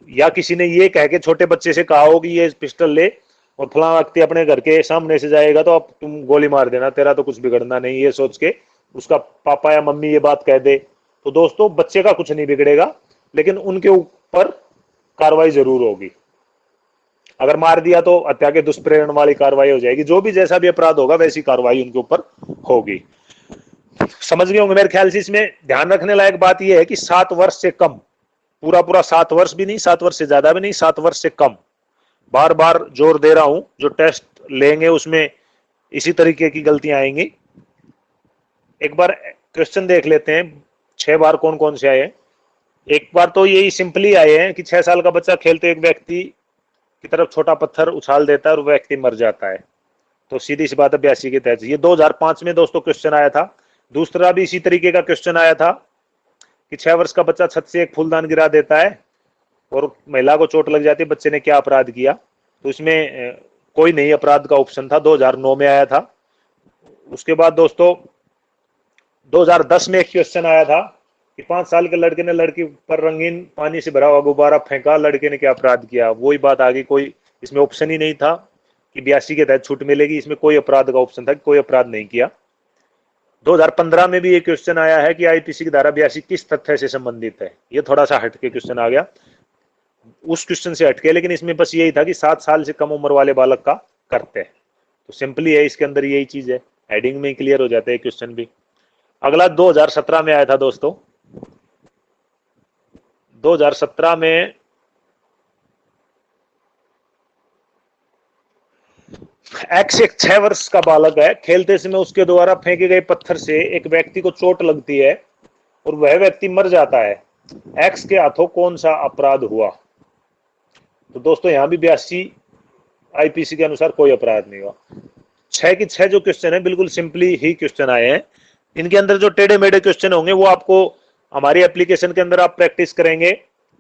या किसी ने ये कह के छोटे बच्चे से कहा हो कि ये पिस्टल ले और फलां व्यक्ति अपने घर के सामने से जाएगा तो अब तुम गोली मार देना, तेरा तो कुछ बिगड़ना नहीं, ये सोच के उसका पापा या मम्मी ये बात कह दे, तो दोस्तों बच्चे का कुछ नहीं बिगड़ेगा, लेकिन उनके ऊपर कार्रवाई जरूर होगी। अगर मार दिया तो हत्या के दुष्प्रेरण वाली कार्रवाई हो जाएगी। जो भी जैसा भी अपराध होगा वैसी कार्रवाई उनके ऊपर होगी। समझ गए होंगे मेरे ख्याल से। इसमें ध्यान रखने लायक बात यह है कि 7 वर्ष से कम, पूरा पूरा 7 वर्ष भी नहीं, 7 वर्ष से ज्यादा भी नहीं, 7 वर्ष से कम, बार बार जोर दे रहा हूं, जो टेस्ट लेंगे उसमें इसी तरीके की गलतियां आएंगी। एक बार क्वेश्चन देख लेते हैं 6 बार कौन कौन से आए हैं। एक बार तो यही सिंपली आए हैं कि 6 साल का बच्चा खेलते एक व्यक्ति की तरफ छोटा पत्थर उछाल देता है और व्यक्ति मर जाता है, तो सीधी सी बात है 82 के तहत। ये 2005 में दोस्तों क्वेश्चन आया था। दूसरा भी इसी तरीके का क्वेश्चन आया था कि 6 वर्ष का बच्चा छत से एक फूलदान गिरा देता है और महिला को चोट लग जाती है, बच्चे ने क्या अपराध किया? तो इसमें कोई नहीं अपराध का ऑप्शन था, 2009 में आया था। उसके बाद दोस्तों 2010 में एक क्वेश्चन आया था कि 5 साल के लड़के ने लड़की पर रंगीन पानी से भरा हुआ गुब्बारा फेंका, लड़के ने क्या अपराध किया? वही बात आ गई, कोई इसमें ऑप्शन ही नहीं था कि 82 के तहत छूट मिलेगी, इसमें कोई अपराध का ऑप्शन था कि कोई अपराध नहीं किया। 2015 में भी एक क्वेश्चन आया है कि आईपीसी की धारा 82 किस तथ्य से संबंधित है। ये थोड़ा सा हटके क्वेश्चन आ गया, उस क्वेश्चन से हटके, लेकिन इसमें बस यही था कि 7 साल से कम उम्र वाले बालक का करते हैं, तो सिंपली है, इसके अंदर यही चीज है, हेडिंग में क्लियर हो जाता है क्वेश्चन भी। अगला 2017 में आया था दोस्तों। 2017 में एक्स एक 6 वर्ष का बालक है, खेलते समय उसके द्वारा फेंके गए पत्थर से एक व्यक्ति को चोट लगती है और वह व्यक्ति मर जाता है। एक्स के हाथों कौन सा अपराध हुआ? तो दोस्तों यहां भी 82 आईपीसी के अनुसार कोई अपराध नहीं हुआ। 6 की 6 जो क्वेश्चन है बिल्कुल सिंपली ही क्वेश्चन आए हैं। इनके अंदर जो टेढ़े मेढ़े क्वेश्चन होंगे वो आपको हमारी एप्लीकेशन के अंदर आप प्रैक्टिस करेंगे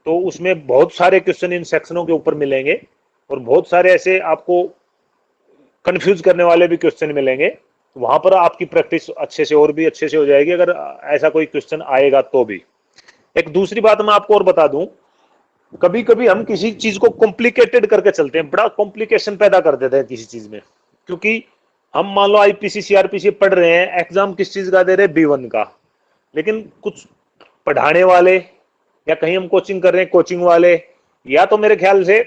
तो उसमें बहुत सारे क्वेश्चन इन सेक्शनों के ऊपर मिलेंगे और बहुत सारे ऐसे आपको कंफ्यूज करने वाले भी क्वेश्चन मिलेंगे। वहां पर आपकी प्रैक्टिस अच्छे से और भी अच्छे से हो जाएगी अगर ऐसा कोई क्वेश्चन आएगा तो भी। एक दूसरी बात मैं आपको और बता दूं, कभी कभी हम किसी चीज को कॉम्प्लिकेटेड करके चलते हैं, बड़ा कॉम्प्लिकेशन पैदा कर देते हैं किसी चीज में, क्योंकि हम मान लो आईपीसी सीआरपीसी पढ़ रहे हैं, एग्जाम किस चीज का दे रहे हैं? B1 का, लेकिन कुछ पढ़ाने वाले या कहीं हम कोचिंग कर रहे हैं कोचिंग वाले, या तो मेरे ख्याल से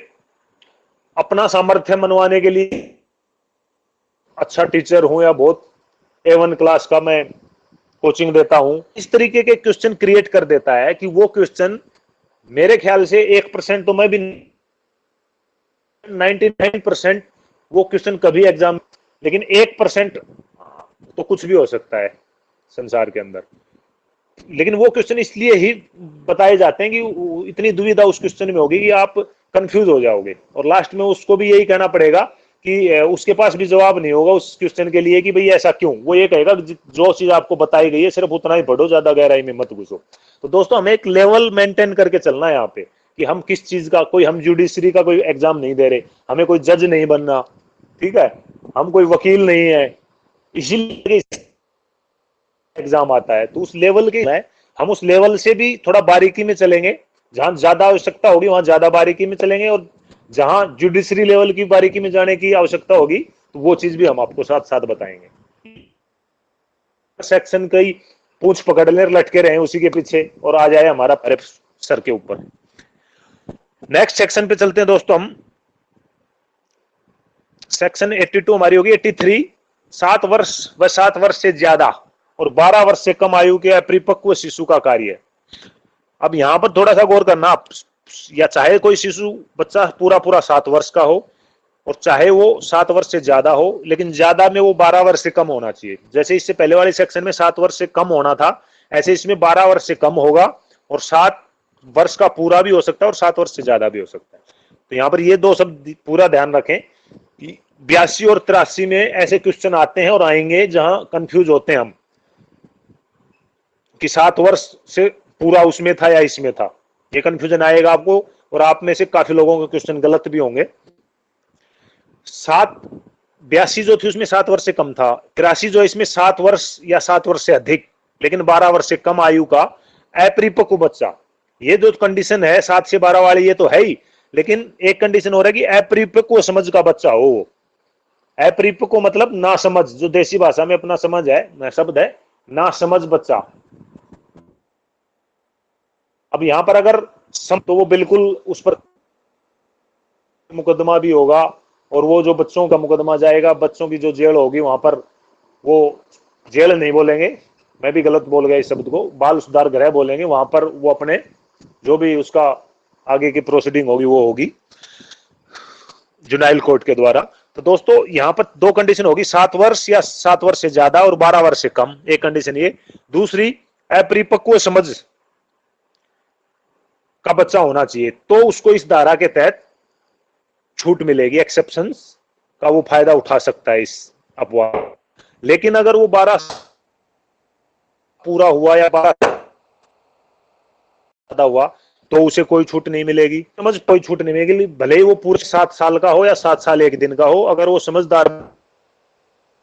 अपना सामर्थ्य मनवाने के लिए अच्छा टीचर हूं या बहुत A1 क्लास का मैं कोचिंग देता हूं, इस तरीके के क्वेश्चन क्रिएट कर देता है कि वो क्वेश्चन मेरे ख्याल से 1% तो मैं भी 99% वो क्वेश्चन कभी एग्जाम, लेकिन 1% तो कुछ भी हो सकता है संसार के अंदर। लेकिन वो क्वेश्चन इसलिए ही बताए जाते हैं कि इतनी दुविधा उस क्वेश्चन में होगी कि आप कंफ्यूज हो जाओगे और लास्ट में उसको भी यही कहना पड़ेगा कि उसके पास भी जवाब नहीं होगा उस क्वेश्चन के लिए कि भाई ऐसा क्यों। वो ये कहेगा जो चीज आपको बताई गई है सिर्फ उतना ही पढ़ो, ज्यादा गहराई में मत घुसो। तो दोस्तों हमें एक लेवल मेंटेन करके चलना है यहाँ पे कि हम किस चीज का, कोई हम जुडिशरी का कोई एग्जाम नहीं दे रहे, हमें कोई जज नहीं बनना, ठीक है, हम कोई वकील नहीं है, इसीलिए एग्जाम आता है। तो उस लेवल के हम उस लेवल से भी थोड़ा बारीकी में चलेंगे, जहां ज्यादा आवश्यकता होगी वहां ज्यादा बारीकी में चलेंगे और जहां जुडिशरी लेवल की बारीकी में जाने की आवश्यकता होगी तो वो चीज भी हम आपको साथ साथ बताएंगे। सेक्शन कई पूंछ पकड़ ले लटके रहे उसी के पीछे और आ जाए हमारा सर के ऊपर। नेक्स्ट सेक्शन पे चलते हैं दोस्तों हम। सेक्शन 82 हमारी होगी 83, 7 वर्ष व 7 वर्ष से ज्यादा और 12 वर्ष से कम आयु के अपरिपक्व शिशु का कार्य। अब यहां पर थोड़ा सा गौर करना, या चाहे कोई शिशु बच्चा पूरा पूरा 7 वर्ष का हो और चाहे वो 7 वर्ष से ज्यादा हो, लेकिन ज्यादा में वो 12 वर्ष से कम होना चाहिए। जैसे इससे पहले वाले सेक्शन में 7 वर्ष से कम होना था, ऐसे इसमें 12 वर्ष से कम होगा और 7 वर्ष का पूरा भी हो सकता है और 7 वर्ष से ज्यादा भी हो सकता है। तो यहाँ पर ये दो शब्द पूरा ध्यान रखें कि 82 और 83 में ऐसे क्वेश्चन आते हैं और आएंगे जहां कंफ्यूज होते हैं हम कि 7 वर्ष से पूरा उसमें था या इसमें था, ये कंफ्यूजन आएगा आपको और आप में से काफी लोगों के क्वेश्चन गलत भी होंगे। 82 जो थी उसमें 7 वर्ष से कम था, 83 जो इसमें 7 वर्ष या 7 वर्ष से अधिक लेकिन 12 वर्ष से कम आयु का अपरिपक्व बच्चा, ये जो कंडीशन है 7 से 12 वाली ये तो है ही, लेकिन एक कंडीशन हो रहा है कि अपरिपक्व समझ का बच्चा हो। अपरिपक्व मतलब ना समझ, जो देसी भाषा में अपना समझ है शब्द है ना समझ बच्चा। अब यहां पर अगर तो वो बिल्कुल उस पर मुकदमा भी होगा और वो जो बच्चों का मुकदमा जाएगा, बच्चों की जो जेल होगी वहां पर वो जेल नहीं बोलेंगे, मैं भी गलत बोल गया इस शब्द को, बाल सुधार गृह बोलेंगे, वहां पर वो अपने जो भी उसका आगे की प्रोसीडिंग होगी वो होगी जुनाइल कोर्ट के द्वारा। तो दोस्तों यहाँ पर दो कंडीशन होगी, 7 वर्ष या 7 वर्ष से ज्यादा और 12 वर्ष से कम, एक कंडीशन ये। दूसरी, अपरिपक्व समझ का बच्चा होना चाहिए, तो उसको इस धारा के तहत छूट मिलेगी, एक्सेप्शन का वो फायदा उठा सकता है इस अपवाद। लेकिन अगर वो 12 पूरा हुआ या 12 ज्यादा हुआ तो उसे कोई छूट नहीं मिलेगी, समझ कोई छूट नहीं मिलेगी, भले ही वो पूरे 7 साल का हो या 7 साल 1 दिन का हो, अगर वो समझदार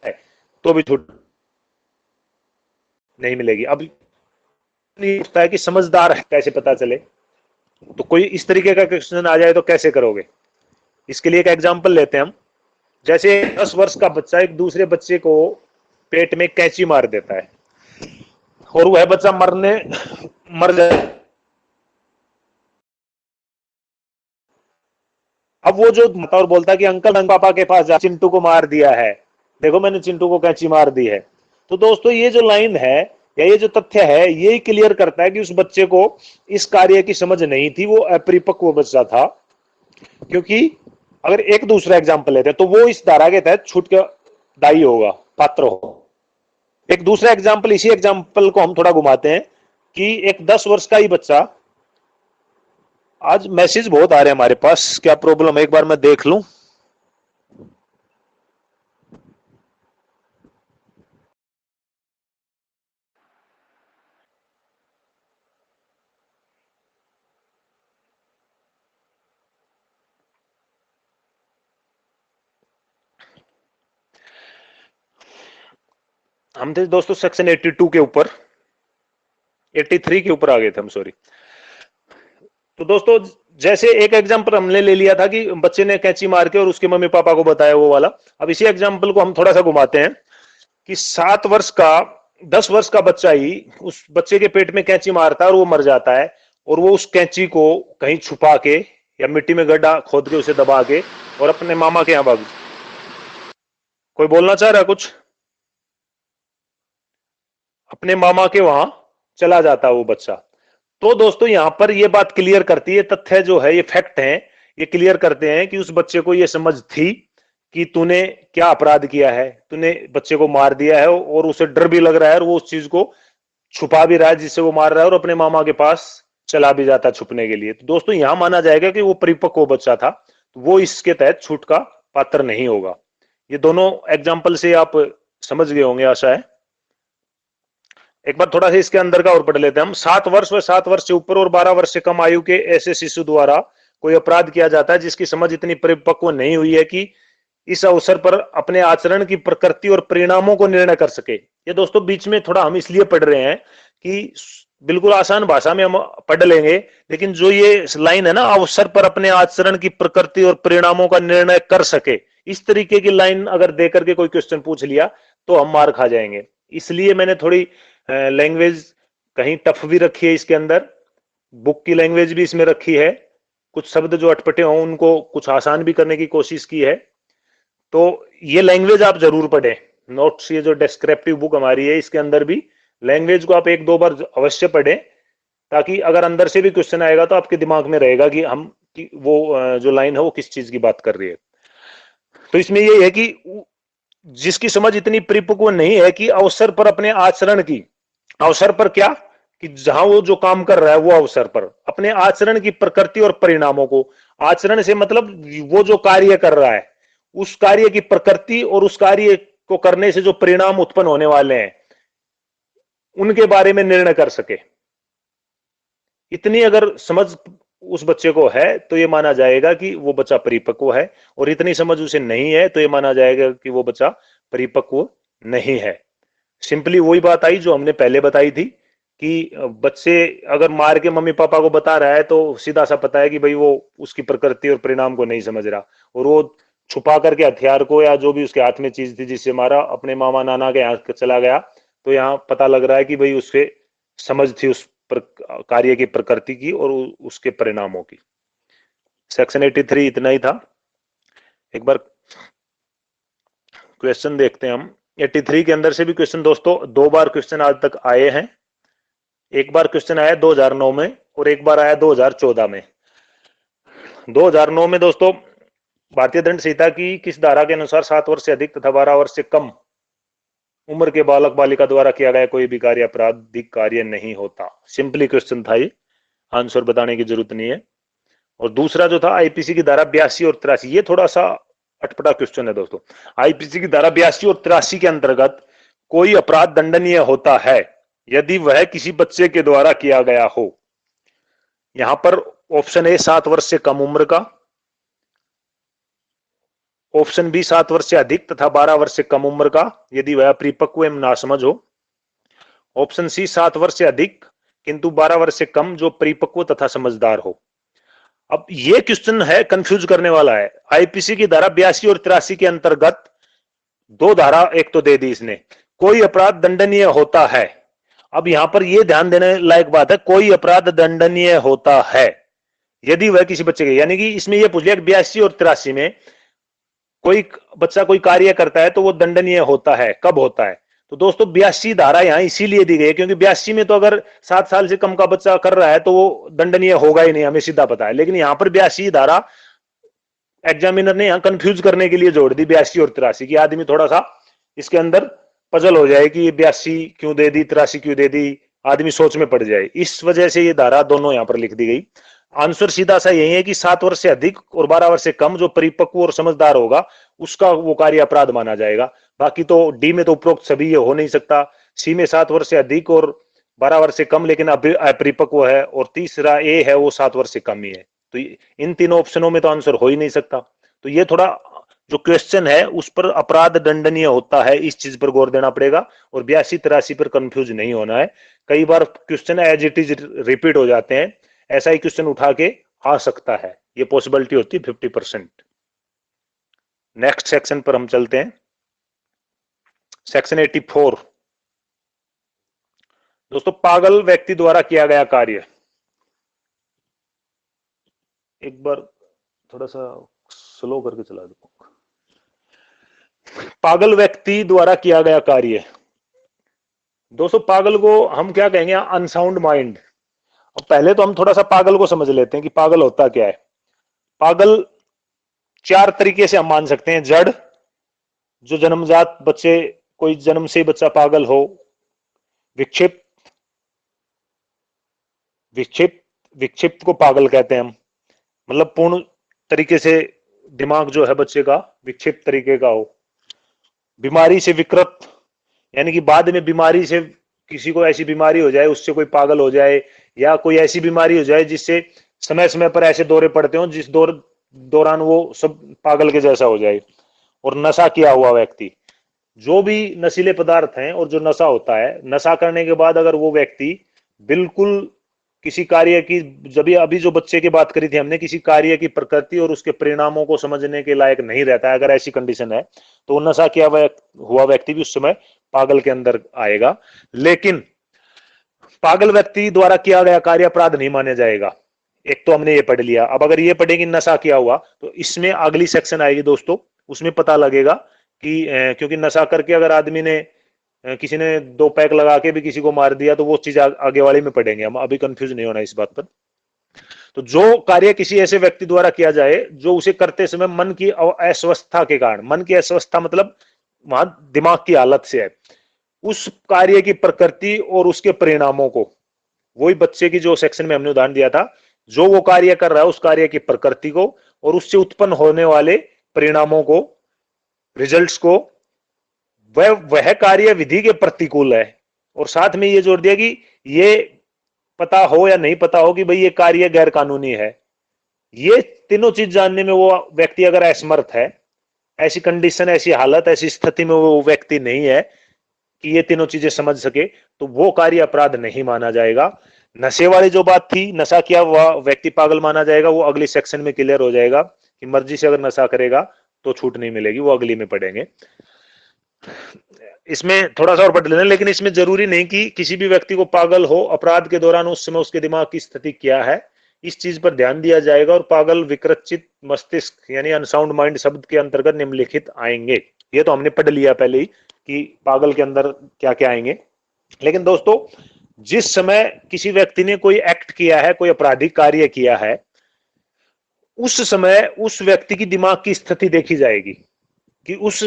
है तो भी छूट नहीं मिलेगी। अब नहीं उठता है कि समझदार है कैसे पता चले, तो कोई इस तरीके का क्वेश्चन आ जाए तो कैसे करोगे। इसके लिए एक एग्जांपल लेते हैं हम। जैसे 10 वर्ष का बच्चा एक दूसरे बच्चे को पेट में कैंची मार देता है और वह बच्चा मर जाए। अब वो जो माता और बोलता है कि अंकल पापा के पास जा, चिंटू को मार दिया है, देखो मैंने चिंटू को कैंची मार दी है। तो दोस्तों ये जो लाइन है या ये जो तथ्य है ये क्लियर करता है कि उस बच्चे को इस कार्य की समझ नहीं थी, वो अपरिपक्व बच्चा था। क्योंकि अगर एक दूसरा एग्जाम्पल लेते हैं तो वो इस धारा के तहत छूट का दायी होगा, पात्र होगा। एक दूसरा एग्जाम्पल, इसी एग्जाम्पल को हम थोड़ा घुमाते हैं कि एक 10 वर्ष का ही बच्चा, आज मैसेज बहुत आ रहे हैं हमारे पास, क्या प्रॉब्लम है एक बार मैं देख लूं। हम थे दोस्तों सेक्शन 82 के ऊपर, 83 के ऊपर आ गए थे हम, सॉरी। तो दोस्तों जैसे एक एग्जांपल हमने ले लिया था कि बच्चे ने कैंची मार के और उसके मम्मी पापा को बताया वो वाला। अब इसी एग्जांपल को हम थोड़ा सा घुमाते हैं कि 7 वर्ष का 10 वर्ष का बच्चा ही उस बच्चे के पेट में कैंची मारता है और वो मर जाता है, और वो उस कैंची को कहीं छुपा के या मिट्टी में गड्ढा खोद के उसे दबा के और अपने मामा के यहाँ भाग। कोई बोलना चाह रहा है कुछ? अपने मामा के वहां चला जाता है वो बच्चा। तो दोस्तों यहां पर ये बात क्लियर करती है, तथ्य जो है ये फैक्ट है, ये क्लियर करते हैं कि उस बच्चे को ये समझ थी कि तूने क्या अपराध किया है, तूने बच्चे को मार दिया है, और उसे डर भी लग रहा है और वो उस चीज को छुपा भी रहा है जिससे वो मार रहा है, और अपने मामा के पास चला भी जाता है छुपने के लिए। तो दोस्तों यहां माना जाएगा कि वो परिपक्व बच्चा था, तो वो इसके तहत छूट का पात्र नहीं होगा। ये दोनों एग्जाम्पल से आप समझ गए होंगे, आशा है। एक बार थोड़ा सा इसके अंदर का और पढ़ लेते हैं हम। 7 वर्ष व 7 वर्ष से ऊपर और 12 वर्ष से कम आयु के ऐसे शिशु द्वारा कोई अपराध किया जाता है जिसकी समझ इतनी परिपक्व नहीं हुई है कि इस अवसर पर अपने आचरण की प्रकृति और परिणामों को निर्णय कर सके। ये दोस्तों बीच में थोड़ा हम इसलिए पढ़ रहे हैं कि बिल्कुल आसान भाषा में हम पढ़ लेंगे, लेकिन जो ये लाइन है ना, अवसर पर अपने आचरण की प्रकृति और परिणामों का निर्णय कर सके, इस तरीके की लाइन अगर देकर के कोई क्वेश्चन पूछ लिया तो हम मार खा जाएंगे। इसलिए मैंने थोड़ी लैंग्वेज कहीं टफ भी रखी है इसके अंदर, बुक की लैंग्वेज भी इसमें रखी है, कुछ शब्द जो अटपटे हों उनको कुछ आसान भी करने की कोशिश की है। तो ये लैंग्वेज आप जरूर पढ़ें, नोट्स, ये जो डिस्क्रिप्टिव बुक हमारी है इसके अंदर भी लैंग्वेज को आप 1-2 बार अवश्य पढ़ें, ताकि अगर अंदर से भी क्वेश्चन आएगा तो आपके दिमाग में रहेगा कि हम कि वो जो लाइन है वो किस चीज की बात कर रही है। तो इसमें ये है कि जिसकी समझ इतनी परिपक्व नहीं है कि अवसर पर अपने आचरण की, अवसर पर क्या, कि जहां वो जो काम कर रहा है वो अवसर पर अपने आचरण की प्रकृति और परिणामों को, आचरण से मतलब वो जो कार्य कर रहा है उस कार्य की प्रकृति और उस कार्य को करने से जो परिणाम उत्पन्न होने वाले हैं उनके बारे में निर्णय कर सके। इतनी अगर समझ उस बच्चे को है तो ये माना जाएगा कि वो बच्चा परिपक्व है, और इतनी समझ उसे नहीं है तो ये माना जाएगा कि वो बच्चा परिपक्व नहीं है। सिंपली वही बात आई जो हमने पहले बताई थी कि बच्चे अगर मार के मम्मी पापा को बता रहा है तो सीधा सा पता है कि भाई वो उसकी प्रकृति और परिणाम को नहीं समझ रहा, और वो छुपा करके हथियार को या जो भी उसके हाथ में चीज थी जिससे मारा अपने मामा नाना के यहाँ चला गया, तो यहाँ पता लग रहा है कि भाई उसके समझ थी उस कार्य की प्रकृति की और उसके परिणामों की। सेक्शन 83 इतना ही था। एक बार क्वेश्चन देखते हैं हम। 83 के अंदर से भी क्वेश्चन दोस्तों 2 बार क्वेश्चन आज तक आए हैं। एक बार क्वेश्चन आया 2009 में और एक बार आया 2014 में। 2009 में दोस्तों भारतीय दंड संहिता की किस धारा के अनुसार 7 वर्ष से अधिक तथा 12 वर्ष से कम उम्र के बालक बालिका द्वारा किया गया कोई भी कार्य आपराधिक कार्य नहीं होता। सिंपली क्वेश्चन था ये, आंसर बताने की जरूरत नहीं है। और दूसरा जो था आईपीसी की धारा 82 और 83, ये थोड़ा सा अटपटा क्वेश्चन है दोस्तों। आईपीसी की धारा 82 और 83 के अंतर्गत कोई अपराध दंडनीय होता है यदि वह किसी बच्चे के द्वारा किया गया हो। यहां पर ऑप्शन ए 7 वर्ष से कम उम्र का, ऑप्शन बी 7 वर्ष से अधिक तथा 12 वर्ष से कम उम्र का यदि वह परिपक्व एवं नासमझ हो, ऑप्शन सी 7 वर्ष से अधिक किंतु 12 वर्ष से कम जो परिपक्व तथा समझदार हो। अब ये क्वेश्चन है, कंफ्यूज करने वाला है। आईपीसी की धारा 82 और 83 के अंतर्गत 2 धारा एक तो दे दी इसने, कोई अपराध दंडनीय होता है। अब यहां पर यह ध्यान देने लायक बात है, कोई अपराध दंडनीय होता है यदि वह किसी बच्चे के, यानी कि इसमें यह पूछ लिया 82 और 83 में कोई बच्चा कोई कार्य करता है तो वो दंडनीय होता है, कब होता है। तो दोस्तों 82 धारा यहां इसीलिए दी गई है क्योंकि 82 में तो अगर 7 साल से कम का बच्चा कर रहा है तो वो दंडनीय होगा ही नहीं, हमें सीधा पता है। लेकिन यहां पर 82 धारा एग्जामिनर ने यहां कंफ्यूज करने के लिए जोड़ दी 82 और 83 की। आदमी थोड़ा सा इसके अंदर पजल हो जाए कि ये 82 क्यों दे दी, 83 क्यों दे दी, आदमी सोच में पड़ जाए। इस वजह से ये धारा दोनों यहां पर लिख दी गई। आंसर सीधा सा यही है कि 7 वर्ष से अधिक और 12 वर्ष से कम जो परिपक्व और समझदार होगा उसका वो कार्य अपराध माना जाएगा। बाकी तो डी में तो उपरोक्त सभी ये हो नहीं सकता, सी में 7 वर्ष से अधिक और 12 वर्ष से कम लेकिन अपरिपक्व है, और तीसरा ए है वो 7 वर्ष से कम ही है। तो इन तीनों ऑप्शनों में तो आंसर हो ही नहीं सकता। तो ये थोड़ा जो क्वेश्चन है उस पर अपराध दंडनीय होता है इस चीज पर गौर देना पड़ेगा, और 82-83 पर कंफ्यूज नहीं होना है। कई बार question as it is repeat हो जाते हैं, ऐसा ही क्वेश्चन उठा के आ सकता है, ये पॉसिबिलिटी होती है 50%। नेक्स्ट सेक्शन पर हम चलते हैं, सेक्शन 84। दोस्तों पागल व्यक्ति द्वारा किया गया कार्य, एक बार थोड़ा सा स्लो करके चला दो। पागल व्यक्ति द्वारा किया गया कार्य, दोस्तों पागल को हम क्या कहेंगे, अनसाउंड माइंड। अब पहले तो हम थोड़ा सा पागल को समझ लेते हैं कि पागल होता क्या है। पागल 4 तरीके से हम मान सकते हैं। जड़, जो जन्मजात बच्चे, कोई जन्म से बच्चा पागल हो। विक्षिप्त, विक्षिप्त विक्षिप्त को पागल कहते हैं हम, मतलब पूर्ण तरीके से दिमाग जो है बच्चे का विक्षिप्त तरीके का हो। बीमारी से विकृत, यानी कि बाद में बीमारी से किसी को ऐसी बीमारी हो जाए उससे कोई पागल हो जाए, या कोई ऐसी बीमारी हो जाए जिससे समय समय पर ऐसे दौरे पड़ते हो जिस दौरान वो सब पागल के जैसा हो जाए। और नशा किया हुआ व्यक्ति, जो भी नशीले पदार्थ हैं और जो नशा होता है, नशा करने के बाद अगर वो व्यक्ति बिल्कुल किसी कार्य की, जब अभी जो बच्चे की बात करी थी हमने, किसी कार्य की प्रकृति और उसके परिणामों को समझने के लायक नहीं रहता है, अगर ऐसी कंडीशन है तो वो नशा किया हुआ व्यक्ति भी उस समय पागल के अंदर आएगा। लेकिन पागल व्यक्ति द्वारा किया गया कार्य अपराध नहीं माना जाएगा। एक तो हमने ये पढ़ लिया। अब अगर ये पढ़ेंगे नशा किया हुआ तो इसमें अगली सेक्शन आएगी दोस्तों, उसमें पता लगेगा कि क्योंकि नशा करके अगर आदमी ने, किसी ने 2 पैक लगा के भी किसी को मार दिया तो वो चीज आगे वाले में पढ़ेंगे हम, अभी कंफ्यूज नहीं होना इस बात पर। तो जो कार्य किसी ऐसे व्यक्ति द्वारा किया जाए जो उसे करते समय मन की अस्वस्थता के कारण, मन की अस्वस्थता मतलब वहां दिमाग की हालत से है, उस कार्य की प्रकृति और उसके परिणामों को, वही बच्चे की जो सेक्शन में हमने उदाहरण दिया था, जो वो कार्य कर रहा है उस कार्य की प्रकृति को और उससे उत्पन्न होने वाले परिणामों को, रिजल्ट्स को, वह कार्य विधि के प्रतिकूल है। और साथ में ये जोड़ दिया कि ये पता हो या नहीं पता हो कि भाई ये कार्य गैर कानूनी है। ये तीनों चीज जानने में वो व्यक्ति अगर असमर्थ है, ऐसी कंडीशन, ऐसी हालत, ऐसी स्थिति में वो व्यक्ति नहीं है कि ये तीनों चीजें समझ सके, तो वो कार्य अपराध नहीं माना जाएगा। नशे वाली जो बात थी, नशा किया वह व्यक्ति पागल माना जाएगा, वो अगली सेक्शन में क्लियर हो जाएगा कि मर्जी से अगर नशा करेगा तो छूट नहीं मिलेगी, वो अगली में पढ़ेंगे। इसमें थोड़ा सा और पढ़ लेना, लेकिन इसमें जरूरी नहीं कि किसी भी व्यक्ति को पागल हो अपराध के दौरान उस समय उसके दिमाग की स्थिति क्या है, इस चीज पर ध्यान दिया जाएगा। और पागल, विकृत मस्तिष्क यानी अनसाउंड माइंड शब्द के अंतर्गत निम्नलिखित आएंगे। ये तो हमने पढ़ लिया पहले ही कि पागल के अंदर क्या क्या आएंगे। लेकिन दोस्तों, जिस समय किसी व्यक्ति ने कोई एक्ट किया है, कोई आपराधिक कार्य किया है, उस समय उस व्यक्ति की दिमाग की स्थिति देखी जाएगी कि उस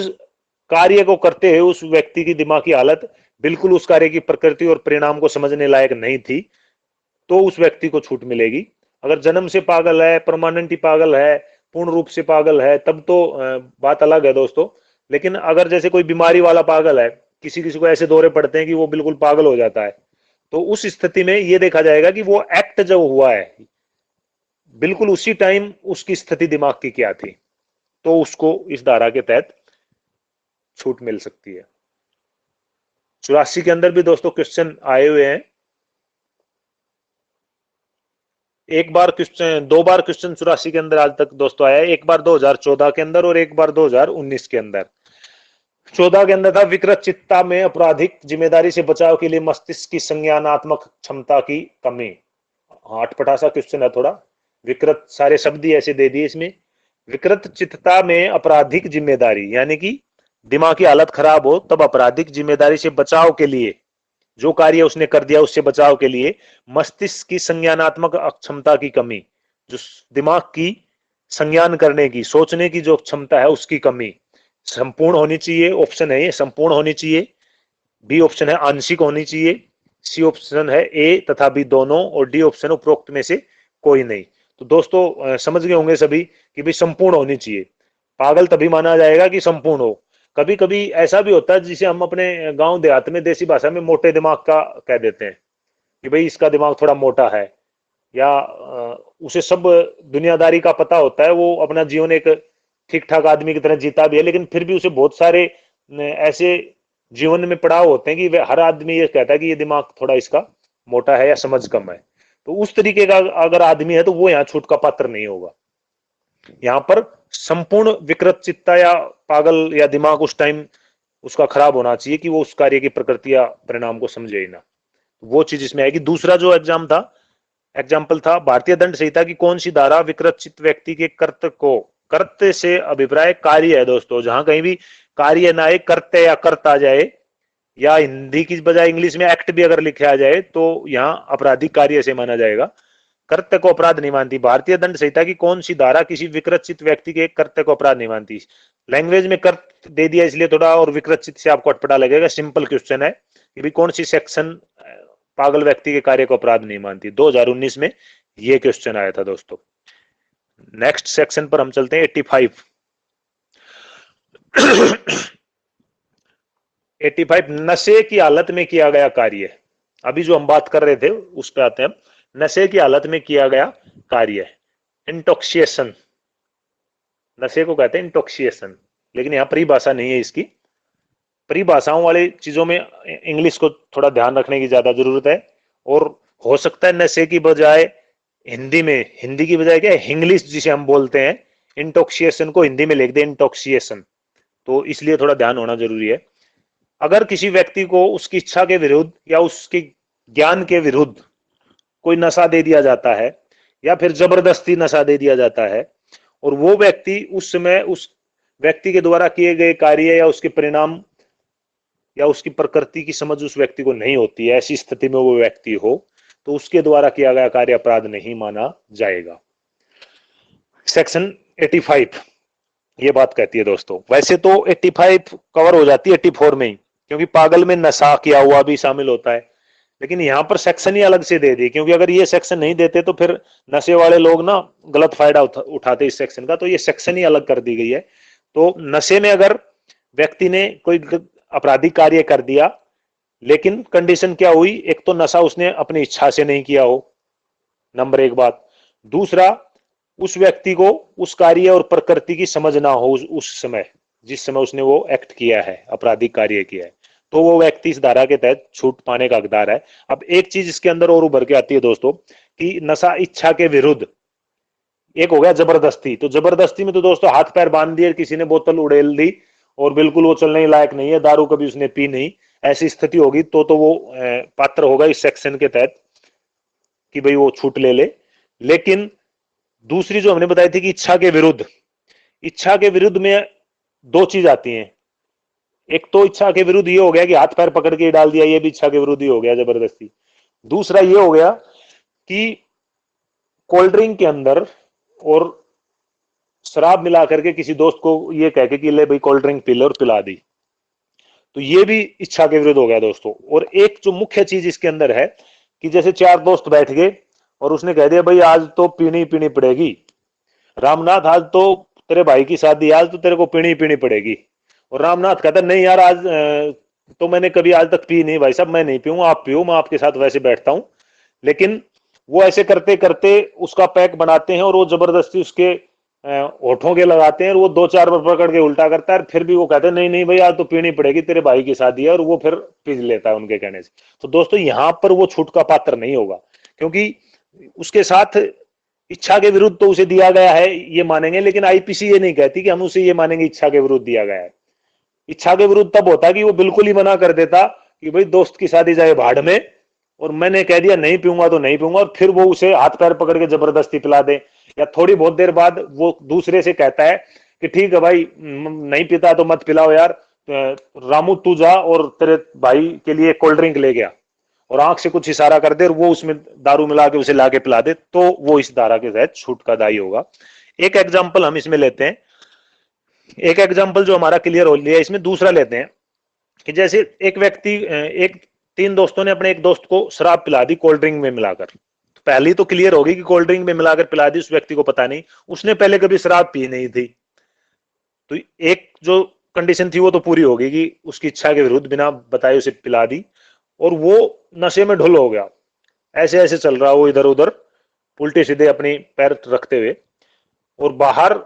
कार्य को करते हुए उस व्यक्ति की दिमाग की हालत बिल्कुल उस कार्य की प्रकृति और परिणाम को समझने लायक नहीं थी, तो उस व्यक्ति को छूट मिलेगी। अगर जन्म से पागल है, परमानेंट ही पागल है, पूर्ण रूप से पागल है, तब तो बात अलग है दोस्तों। लेकिन अगर जैसे कोई बीमारी वाला पागल है, किसी किसी को ऐसे दौरे पड़ते हैं कि वो बिल्कुल पागल हो जाता है, तो उस स्थिति में यह देखा जाएगा कि वो एक्ट जो हुआ है बिल्कुल उसी टाइम उसकी स्थिति दिमाग की क्या थी, तो उसको इस धारा के तहत छूट मिल सकती है। 84 के अंदर भी दोस्तों क्वेश्चन आए हुए हैं। एक बार क्वेश्चन, दो बार क्वेश्चन 84 के अंदर आज तक दोस्तों आया है, एक बार 2014 के अंदर और एक बार 2019 के अंदर। 14 के अंदर था विकृत चित्ता में आपराधिक जिम्मेदारी से बचाव के लिए मस्तिष्क की संज्ञानात्मक क्षमता की कमी। हाँ, अटपटा सा क्वेश्चन है थोड़ा, विकृत सारे शब्द ही ऐसे दे दिए इसमें। विकृत चित्ता में आपराधिक जिम्मेदारी यानी कि दिमाग की हालत खराब हो तब आपराधिक जिम्मेदारी से बचाव के लिए, जो कार्य उसने कर दिया उससे बचाव के लिए मस्तिष्क की संज्ञानात्मक अक्षमता की कमी, जो दिमाग की संज्ञान करने की, सोचने की जो क्षमता है उसकी कमी संपूर्ण होनी चाहिए। ऑप्शन है ये, संपूर्ण होनी चाहिए। बी ऑप्शन है आंशिक होनी चाहिए। सी ऑप्शन है ए तथा बी दोनों, और डी ऑप्शन उपरोक्त में से कोई नहीं। तो दोस्तों समझ गए होंगे सभी कि भाई संपूर्ण होनी चाहिए। पागल तभी माना जाएगा कि संपूर्ण हो। कभी कभी ऐसा भी होता है जिसे हम अपने गांव देहात में देसी भाषा में मोटे दिमाग का कह देते हैं कि भाई इसका दिमाग थोड़ा मोटा है, या उसे सब दुनियादारी का पता होता है, वो अपना जीवन एक ठीक ठाक आदमी की तरह जीता भी है, लेकिन फिर भी उसे बहुत सारे ऐसे जीवन में पड़ाव होते हैं कि हर आदमी ये कहता है कि ये दिमाग थोड़ा इसका मोटा है या समझ कम है। तो उस तरीके का अगर आदमी है तो वो यहाँ छूट का पात्र नहीं होगा। यहाँ पर संपूर्ण विकृत चित्ता या पागल या दिमाग उस टाइम उसका खराब होना चाहिए कि वो उस कार्य की प्रकृति या परिणाम को समझे ही ना, वो चीज इसमें आएगी। दूसरा जो एग्जाम्पल था भारतीय दंड संहिता की कौन सी धारा विकृत चित्त व्यक्ति के कर्त को, कर्त्य से अभिप्राय कार्य है दोस्तों, जहां कहीं भी कार्य ना आए, कर्त्य या कर्त आ जाए, या हिंदी की बजाय इंग्लिश में एक्ट भी अगर लिखा जाए तो यहाँ आपराधिक कार्य से माना जाएगा। कर्त्य को अपराध नहीं मानती। भारतीय दंड संहिता की कौन सी धारा किसी विकृत चित्त व्यक्ति के कर्त्य को अपराध नहीं मानती। लैंग्वेज में कर्त दे दिया इसलिए थोड़ा और विकृत चित्त से आपको अटपटा लगेगा। सिंपल क्वेश्चन है कि भी कौन सी सेक्शन पागल व्यक्ति के कार्य को अपराध नहीं मानती। 2019 में ये क्वेश्चन आया था दोस्तों। नेक्स्ट सेक्शन पर हम चलते हैं 85। 85 नशे की हालत में किया गया कार्य। अभी जो हम बात कर रहे थे उस पर आते हैं। नशे की हालत में किया गया कार्य, इंटॉक्सिएशन, नशे को कहते हैं इंटॉक्सिएशन, लेकिन यहां परिभाषा नहीं है इसकी। परिभाषाओं वाली चीजों में इंग्लिश को थोड़ा ध्यान रखने की ज्यादा जरूरत है। और हो सकता है नशे की बजाय हिंदी में, हिंदी की बजाय क्या इंग्लिश जिसे हम बोलते हैं, इंटॉक्सिएशन को हिंदी में लिख दे इंटॉक्सिएशन, तो इसलिए थोड़ा ध्यान होना जरूरी है। अगर किसी व्यक्ति को उसकी इच्छा के विरुद्ध या उसके ज्ञान के विरुद्ध कोई नशा दे दिया जाता है या फिर जबरदस्ती नशा दे दिया जाता है, और वो व्यक्ति उस समय उस व्यक्ति के द्वारा किए गए कार्य या उसके परिणाम या उसकी प्रकृति की समझ उस व्यक्ति को नहीं होती है, ऐसी स्थिति में वो व्यक्ति हो, तो उसके द्वारा किया गया कार्य अपराध नहीं माना जाएगा। सेक्शन 85 ये बात कहती है दोस्तों। वैसे तो 85 कवर हो जाती है 84 में ही, क्योंकि पागल में नशा किया हुआ भी शामिल होता है, लेकिन यहां पर सेक्शन ही अलग से दे दी, क्योंकि अगर ये सेक्शन नहीं देते तो फिर नशे वाले लोग ना गलत फायदा उठाते इस सेक्शन का, तो ये सेक्शन ही अलग कर दी गई है। तो नशे में अगर व्यक्ति ने कोई आपराधिक कार्य कर दिया, लेकिन कंडीशन क्या हुई, एक तो नशा उसने अपनी इच्छा से नहीं किया हो, नंबर एक बात। दूसरा, उस व्यक्ति को उस कार्य और प्रकृति की समझ ना हो उस समय जिस समय उसने वो एक्ट किया है, आपराधिक कार्य किया है, तो वो व्यक्ति इस धारा के तहत छूट पाने का हकदार है। अब एक चीज इसके अंदर और उभर के आती है दोस्तों कि नशा इच्छा के विरुद्ध, एक हो गया जबरदस्ती। तो जबरदस्ती में तो दोस्तों हाथ पैर बांध दिए, किसी ने बोतल उड़ेल दी और बिल्कुल वो चलने लायक नहीं है, दारू कभी उसने पी नहीं, ऐसी स्थिति होगी तो वो पात्र होगा इस सेक्शन के तहत कि भाई वो छूट ले ले। लेकिन दूसरी जो हमने बताई थी कि इच्छा के विरुद्ध, इच्छा के विरुद्ध में दो चीज आती हैं। एक तो इच्छा के विरुद्ध ये हो गया कि हाथ पैर पकड़ के डाल दिया, ये भी इच्छा के विरुद्ध ही हो गया जबरदस्ती। दूसरा ये हो गया कि कोल्ड ड्रिंक के अंदर और शराब मिला करके किसी दोस्त को ये कह के कि ले भाई कोल्ड ड्रिंक पी ले, और पिला दी, तो ये भी इच्छा के विरुद्ध हो गया दोस्तों। और एक जो मुख्य चीज इसके अंदर है कि जैसे चार दोस्त बैठ गए और उसने कह दिया भाई आज तो पीनी पीनी पड़ेगी, रामनाथ आज तो तेरे भाई की शादी, आज तो तेरे को पीनी पीनी पड़ेगी। और रामनाथ कहता नहीं यार आज तो मैंने कभी आज तक पी नहीं भाई साहब, मैं नहीं पीऊंगा, आप पियो, मैं आपके साथ वैसे बैठता हूं। लेकिन वो ऐसे करते करते उसका पैक बनाते हैं और वो जबरदस्ती उसके होठों के लगाते हैं और वो दो चार बार पकड़ के उल्टा करता है, फिर भी वो कहते हैं नहीं नहीं भाई आज तो पीनी पड़ेगी, तेरे भाई की शादी है, और वो फिर पी लेता है उनके कहने से। तो दोस्तों यहां पर वो छूट का पात्र नहीं होगा, क्योंकि उसके साथ इच्छा के विरुद्ध तो उसे दिया गया है ये मानेंगे, लेकिन आईपीसी ये नहीं कहती कि हम उसे ये मानेंगे इच्छा के विरुद्ध दिया गया है। इच्छा के विरुद्ध तब होता कि वो बिल्कुल ही मना कर देता कि भाई दोस्त की शादी जाए भाड़ में, और मैंने कह दिया नहीं पीऊंगा तो नहीं पीऊंगा, और फिर वो उसे हाथ पैर पकड़ के जबरदस्ती पिला दे। या थोड़ी बहुत देर बाद वो दूसरे से कहता है कि ठीक है भाई नहीं पीता तो मत पिलाओ यार, रामू तू जा और तेरे भाई के लिए कोल्ड ड्रिंक ले गया, और आंख से कुछ इशारा कर दे और वो उसमें दारू मिला के उसे लाके पिला दे, तो वो इस धारा के तहत छूट का दायी होगा। एक एग्जाम्पल हम इसमें लेते हैं, एक एग्जाम्पल जो हमारा क्लियर हो लिया, इसमें दूसरा लेते हैं कि जैसे एक व्यक्ति एक तीन दोस्तों ने अपने एक दोस्त को शराब पिला दी कोल्ड ड्रिंक में मिलाकर। तो पहली तो क्लियर होगी कि कोल्ड ड्रिंक में मिलाकर पिला दी, उस व्यक्ति को पता नहीं, उसने पहले कभी शराब पी नहीं थी। तो एक जो कंडीशन थी वो तो पूरी होगी कि उसकी इच्छा के विरुद्ध बिना बताए उसे पिला दी, और वो नशे में ढुल हो गया, ऐसे ऐसे चल रहा वो इधर उधर उल्टे सीधे अपनी पैर रखते हुए, और बाहर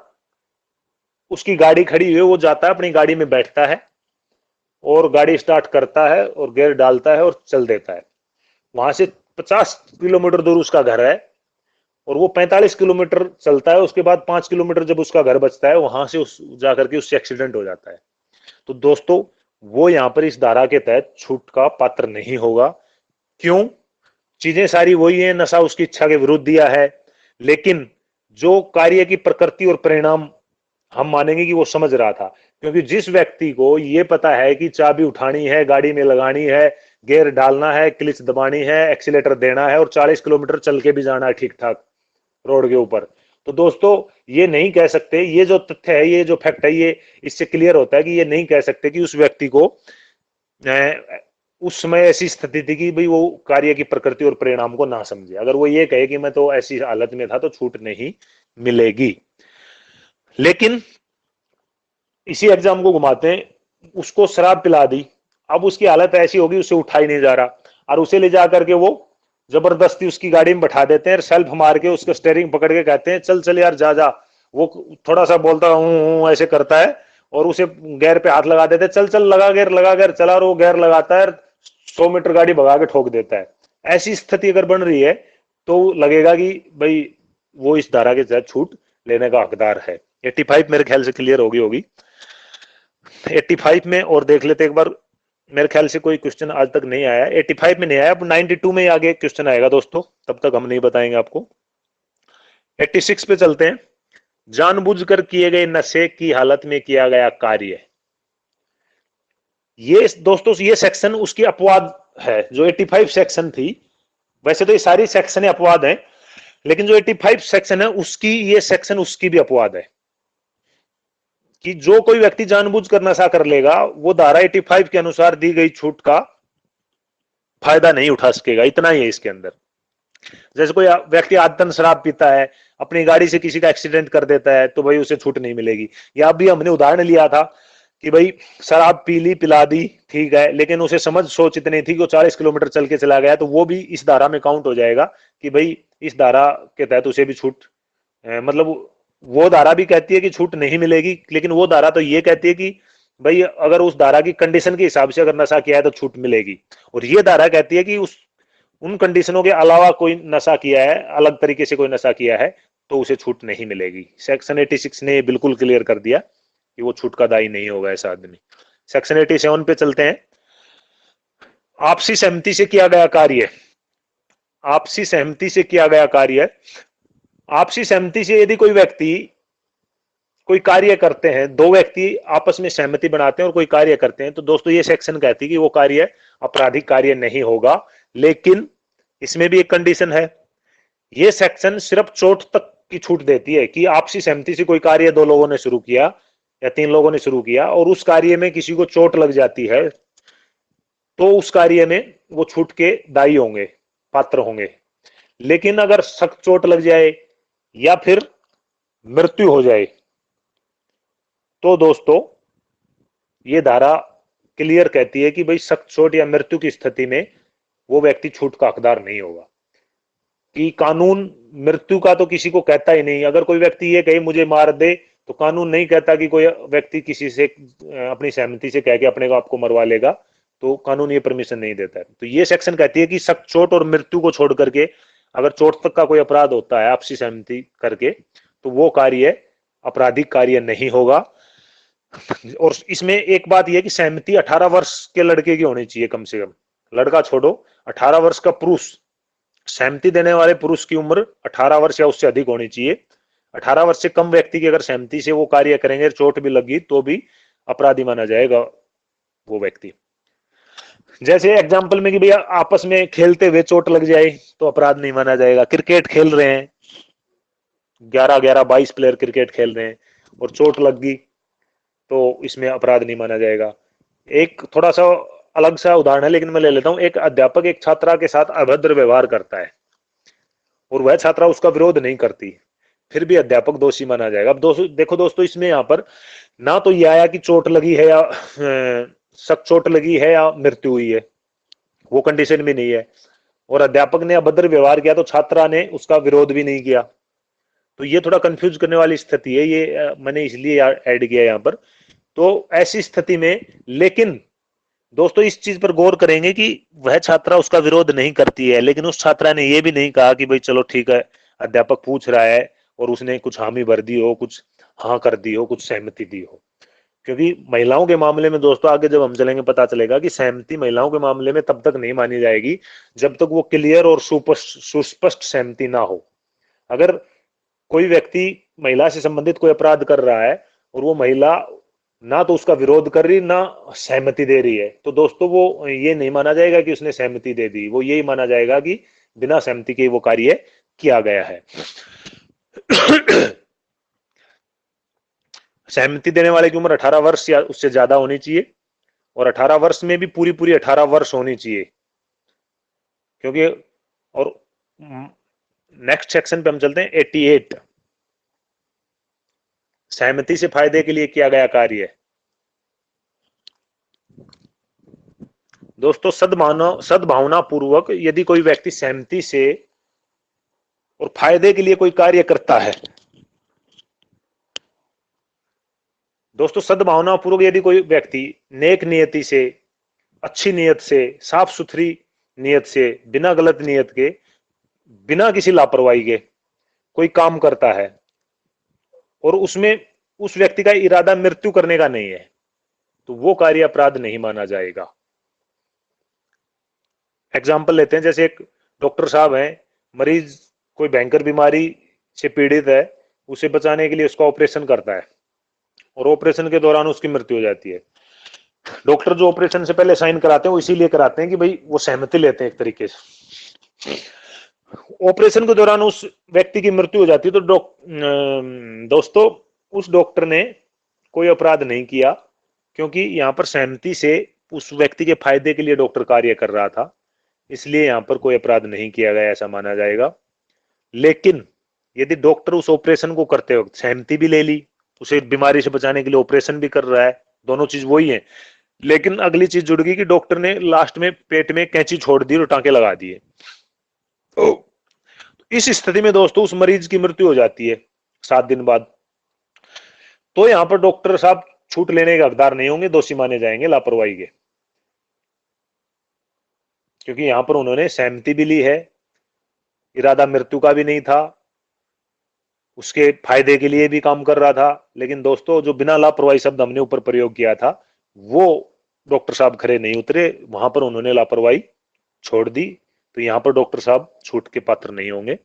उसकी गाड़ी खड़ी हुई, वो जाता है अपनी गाड़ी में बैठता है और गाड़ी स्टार्ट करता है और गियर डालता है और चल देता है। वहां से 50 किलोमीटर दूर उसका घर है, और वो 45 किलोमीटर चलता है, उसके बाद 5 किलोमीटर जब उसका घर बचता है वहां से उस जाकर के उससे एक्सीडेंट हो जाता है। तो दोस्तों वो यहां पर इस धारा के तहत छूट का पात्र नहीं होगा। क्यों? चीजें सारी वही है, नशा उसकी इच्छा के विरुद्ध दिया है, लेकिन जो कार्य की प्रकृति और परिणाम हम मानेंगे कि वो समझ रहा था, क्योंकि जिस व्यक्ति को ये पता है कि चाबी उठानी है, गाड़ी में लगानी है, गियर डालना है, क्लिच दबानी है, एक्सीलेटर देना है और 40 किलोमीटर चल के भी जाना है ठीक ठाक रोड के ऊपर, तो दोस्तों ये नहीं कह सकते, ये जो तथ्य है, ये जो फैक्ट है, ये इससे क्लियर होता है कि ये नहीं कह सकते कि उस व्यक्ति को उस समय ऐसी स्थिति थी कि भाई वो कार्य की प्रकृति और परिणाम को ना समझे। अगर वो ये कहे कि मैं तो ऐसी हालत में था, तो छूट नहीं मिलेगी। लेकिन इसी एग्जाम को घुमाते हैं, उसको शराब पिला दी, अब उसकी हालत ऐसी होगी उसे उठा ही नहीं जा रहा, और उसे ले जाकर के वो जबरदस्ती उसकी गाड़ी में बैठा देते हैं, सेल्फ मार के उसको स्टेयरिंग पकड़ के कहते हैं चल चल यार जा जा। वो थोड़ा सा बोलता हूँ ऐसे करता है और उसे गियर पे हाथ लगा देते हैं, चल चल लगा गियर चला, और वो गियर लगाता है, 100 मीटर गाड़ी भगा के ठोक देता है। ऐसी स्थिति अगर बन रही है तो लगेगा कि भाई वो इस धारा के तहत छूट लेने का हकदार है। 85 मेरे ख्याल से क्लियर होगी 85 में, और देख लेते एक बार, मेरे ख्याल से कोई क्वेश्चन आज तक नहीं आया, 85 में नहीं आया, अब 92 में आगे क्वेश्चन आएगा दोस्तों, तब तक हम नहीं बताएंगे आपको। 86 पे चलते हैं। जानबूझकर किए गए नशे की हालत में किया गया कार्य, ये दोस्तों ये सेक्शन उसकी अपवाद है। जो 85 सेक्शन थी, वैसे तो ये सारी सेक्शन अपवाद है, लेकिन जो 85 सेक्शन है उसकी ये सेक्शन उसकी भी अपवाद है कि जो कोई व्यक्ति जानबूझकर नशा कर लेगा वो धारा 85 के अनुसार दी गई छूट का फायदा नहीं उठा सकेगा। इतना ही है इसके अंदर। जैसे कोई व्यक्ति आदतन शराब पीता है, अपनी गाड़ी से किसी का एक्सीडेंट कर देता है, तो भाई उसे छूट नहीं मिलेगी। या अभी हमने उदाहरण लिया था कि भाई शराब पी ली पिला दी, ठीक है, लेकिन उसे समझ सोच इतनी थी कि वो 40 किलोमीटर चल के चला गया, तो वो भी इस धारा में काउंट हो जाएगा कि भाई इस धारा के तहत उसे भी छूट, मतलब वो धारा भी कहती है कि छूट नहीं मिलेगी, लेकिन वो धारा तो ये कहती है कि भाई अगर उस धारा की कंडीशन के हिसाब से अगर नशा किया है तो छूट मिलेगी। और ये धारा कहती है कि उस उन कंडीशनों के अलावा कोई नशा किया है, अलग तरीके से कोई नशा किया है, तो उसे छूट नहीं मिलेगी। सेक्शन 86 ने बिल्कुल क्लियर कर दिया कि वो छूट का दायी नहीं होगा ऐसा आदमी। सेक्शन 87 पे चलते हैं। आपसी सहमति से किया गया कार्य, आपसी सहमति से किया गया कार्य, आपसी सहमति से यदि कोई व्यक्ति कोई कार्य करते हैं, दो व्यक्ति आपस में सहमति बनाते हैं और कोई कार्य करते हैं, तो दोस्तों ये सेक्शन कहती है कि वो कार्य आपराधिक कार्य नहीं होगा। लेकिन इसमें भी एक कंडीशन है, ये सेक्शन सिर्फ चोट तक की छूट देती है कि आपसी सहमति से कोई कार्य दो लोगों ने शुरू किया या तीन लोगों ने शुरू किया और उस कार्य में किसी को चोट लग जाती है, तो उस कार्य में वो छूट के दायी होंगे, पात्र होंगे। लेकिन अगर सख्त चोट लग जाए या फिर मृत्यु हो जाए, तो दोस्तों ये धारा क्लियर कहती है कि भाई सख्त चोट या मृत्यु की स्थिति में वो व्यक्ति छूट का हकदार नहीं होगा। कि कानून मृत्यु का तो किसी को कहता ही नहीं। अगर कोई व्यक्ति ये कहे मुझे मार दे, तो कानून नहीं कहता कि कोई व्यक्ति किसी से अपनी सहमति से कह के अपने को आपको मरवा लेगा, तो कानून ये परमिशन नहीं देता है। तो ये सेक्शन कहती है कि सख्त चोट और मृत्यु को छोड़ करके अगर चोट तक का कोई अपराध होता है आपसी सहमति करके, तो वो कार्य आपराधिक कार्य नहीं होगा। और इसमें एक बात यह कि सहमति 18 वर्ष के लड़के की होनी चाहिए कम से कम, लड़का छोड़ो, 18 वर्ष का पुरुष, सहमति देने वाले पुरुष की उम्र 18 वर्ष या उससे अधिक होनी चाहिए। 18 वर्ष से कम व्यक्ति की अगर सहमति से वो कार्य करेंगे, चोट भी लगी, तो भी अपराधी माना जाएगा वो व्यक्ति। जैसे एग्जाम्पल में कि भैया आपस में खेलते हुए चोट लग जाए तो अपराध नहीं माना जाएगा। क्रिकेट खेल रहे हैं, 11-11 22 प्लेयर क्रिकेट खेल रहे हैं और चोट लग गई, तो इसमें अपराध नहीं माना जाएगा। एक थोड़ा सा अलग सा उदाहरण है, लेकिन मैं ले लेता हूं। एक अध्यापक एक छात्रा के साथ अभद्र व्यवहार करता है और वह छात्रा उसका विरोध नहीं करती, फिर भी अध्यापक दोषी माना जाएगा। अब दोस्तों देखो दोस्तों, इसमें यहां पर ना तो ये आया कि चोट लगी है या सख्त चोट लगी है या मृत्यु हुई है, वो कंडीशन भी नहीं है। और अध्यापक ने अभद्र व्यवहार किया तो छात्रा ने उसका विरोध भी नहीं किया, तो ये थोड़ा कंफ्यूज करने वाली स्थिति है। ये मैंने इसलिए ऐड किया यहाँ पर। तो ऐसी स्थिति में, लेकिन दोस्तों इस चीज पर गौर करेंगे कि वह छात्रा उसका विरोध नहीं करती है, लेकिन उस छात्रा ने यह भी नहीं कहा कि भाई चलो ठीक है, अध्यापक पूछ रहा है और उसने कुछ हामी भर दी हो, कुछ हाँ कर दी हो, कुछ सहमति दी हो। क्योंकि महिलाओं के मामले में दोस्तों आगे जब हम चलेंगे पता चलेगा कि सहमति महिलाओं के मामले में तब तक नहीं मानी जाएगी जब तक वो क्लियर और सुस्पष्ट सहमति ना हो। अगर कोई व्यक्ति महिला से संबंधित कोई अपराध कर रहा है और वो महिला ना तो उसका विरोध कर रही ना सहमति दे रही है, तो दोस्तों वो ये नहीं माना जाएगा कि उसने सहमति दे दी, वो यही माना जाएगा कि बिना सहमति के वो कार्य किया गया है। सहमति देने वाले की उम्र 18 वर्ष या उससे ज्यादा होनी चाहिए, और 18 वर्ष में भी पूरी पूरी 18 वर्ष होनी चाहिए। क्योंकि और नेक्स्ट सेक्शन पे हम चलते हैं 88, सहमति से फायदे के लिए किया गया कार्य। दोस्तों सद्भावना पूर्वक यदि कोई व्यक्ति सहमति से और फायदे के लिए कोई कार्य करता है, दोस्तों सद्भावना पूर्वक यदि कोई व्यक्ति नेक नियति से, अच्छी नियत से, साफ सुथरी नियत से, बिना गलत नियत के, बिना किसी लापरवाही के कोई काम करता है और उसमें उस व्यक्ति का इरादा मृत्यु करने का नहीं है, तो वो कार्य अपराध नहीं माना जाएगा। एग्जाम्पल लेते हैं, जैसे एक डॉक्टर साहब हैं, मरीज कोई भयंकर बीमारी से पीड़ित है, उसे बचाने के लिए उसका ऑपरेशन करता है और ऑपरेशन के दौरान उसकी मृत्यु हो जाती है। डॉक्टर जो ऑपरेशन से पहले साइन कराते हैं वो इसीलिए कराते हैं कि भाई वो सहमति लेते हैं एक तरीके से। ऑपरेशन के दौरान उस व्यक्ति की मृत्यु हो जाती है, तो दोस्तों उस डॉक्टर ने कोई अपराध नहीं किया, क्योंकि यहाँ पर सहमति से उस व्यक्ति के फायदे के लिए डॉक्टर कार्य कर रहा था, इसलिए यहाँ पर कोई अपराध नहीं किया गया, ऐसा माना जाएगा। लेकिन यदि डॉक्टर उस ऑपरेशन को करते वक्त सहमति भी ले ली, उसे बीमारी से बचाने के लिए ऑपरेशन भी कर रहा है, दोनों चीज वही है, लेकिन अगली चीज जुड़ गई कि डॉक्टर ने लास्ट में पेट में कैंची छोड़ दी और टांके लगा दिए, तो इस स्थिति में दोस्तों उस मरीज की मृत्यु हो जाती है 7 दिन बाद, तो यहां पर डॉक्टर साहब छूट लेने के हकदार नहीं होंगे, दोषी माने जाएंगे लापरवाही के। क्योंकि यहां पर उन्होंने सहमति भी ली है, इरादा मृत्यु का भी नहीं था, उसके फायदे के लिए भी काम कर रहा था, लेकिन दोस्तों जो बिना लापरवाही शब्द हमने ऊपर प्रयोग किया था वो डॉक्टर साहब खरे नहीं उतरे, वहां पर उन्होंने लापरवाही छोड़ दी, तो यहां पर डॉक्टर साहब छूट के पात्र नहीं होंगे।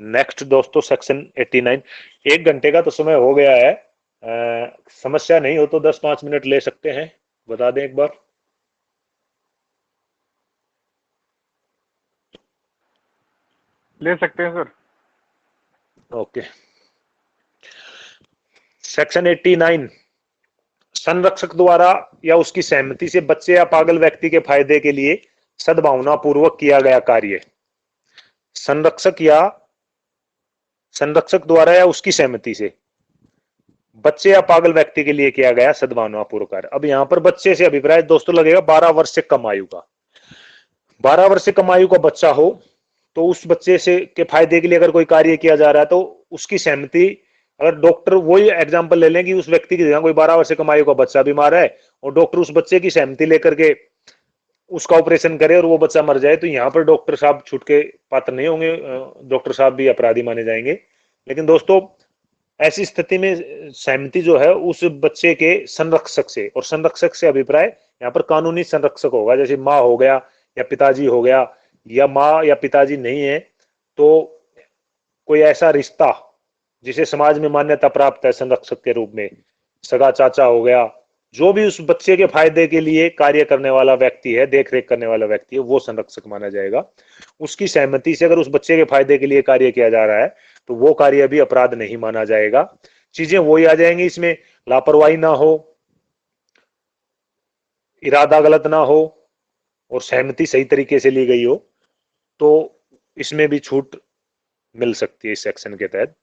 नेक्स्ट दोस्तों सेक्शन 89। 1 घंटे का तो समय हो गया है। समस्या नहीं हो तो 10-5 मिनट ले सकते हैं, बता दें एक बार। ले सकते हैं सर। ओके। सेक्शन 89, संरक्षक द्वारा या उसकी सहमति से बच्चे या पागल व्यक्ति के फायदे के लिए सद्भावना पूर्वक किया गया कार्य। संरक्षक द्वारा या उसकी सहमति से बच्चे या पागल व्यक्ति के लिए किया गया सद्भावना पूर्वक कार्य। अब यहां पर बच्चे से अभिप्राय दोस्तों लगेगा 12 वर्ष से कम आयु का। 12 वर्ष से कम आयु का बच्चा हो तो उस बच्चे से के फायदे के लिए अगर कोई कार्य किया जा रहा है तो उसकी सहमति, अगर डॉक्टर, वही एग्जांपल ले लें कि उस व्यक्ति की जगह कोई 12 वर्ष से कम आयु का बच्चा बीमार है और डॉक्टर उस बच्चे की सहमति लेकर के उसका ऑपरेशन करे और वो बच्चा मर जाए, तो यहाँ पर डॉक्टर साहब छूट के पात्र नहीं होंगे, डॉक्टर साहब भी अपराधी माने जाएंगे। लेकिन दोस्तों ऐसी स्थिति में सहमति जो है उस बच्चे के संरक्षक से, और संरक्षक से अभिप्राय यहाँ पर कानूनी संरक्षक होगा, जैसे माँ हो गया या पिताजी हो गया, या माँ या पिताजी नहीं है तो कोई ऐसा रिश्ता जिसे समाज में मान्यता प्राप्त है संरक्षक के रूप में, सगा चाचा हो गया, जो भी उस बच्चे के फायदे के लिए कार्य करने वाला व्यक्ति है, देख रेख करने वाला व्यक्ति है, वो संरक्षक माना जाएगा। उसकी सहमति से अगर उस बच्चे के फायदे के लिए कार्य किया जा रहा है तो वो कार्य भी अपराध नहीं माना जाएगा। चीजें वही आ जाएंगी इसमें, लापरवाही ना हो, इरादा गलत ना हो और सहमति सही तरीके से ली गई हो, तो इसमें भी छूट मिल सकती है इस सेक्शन के तहत।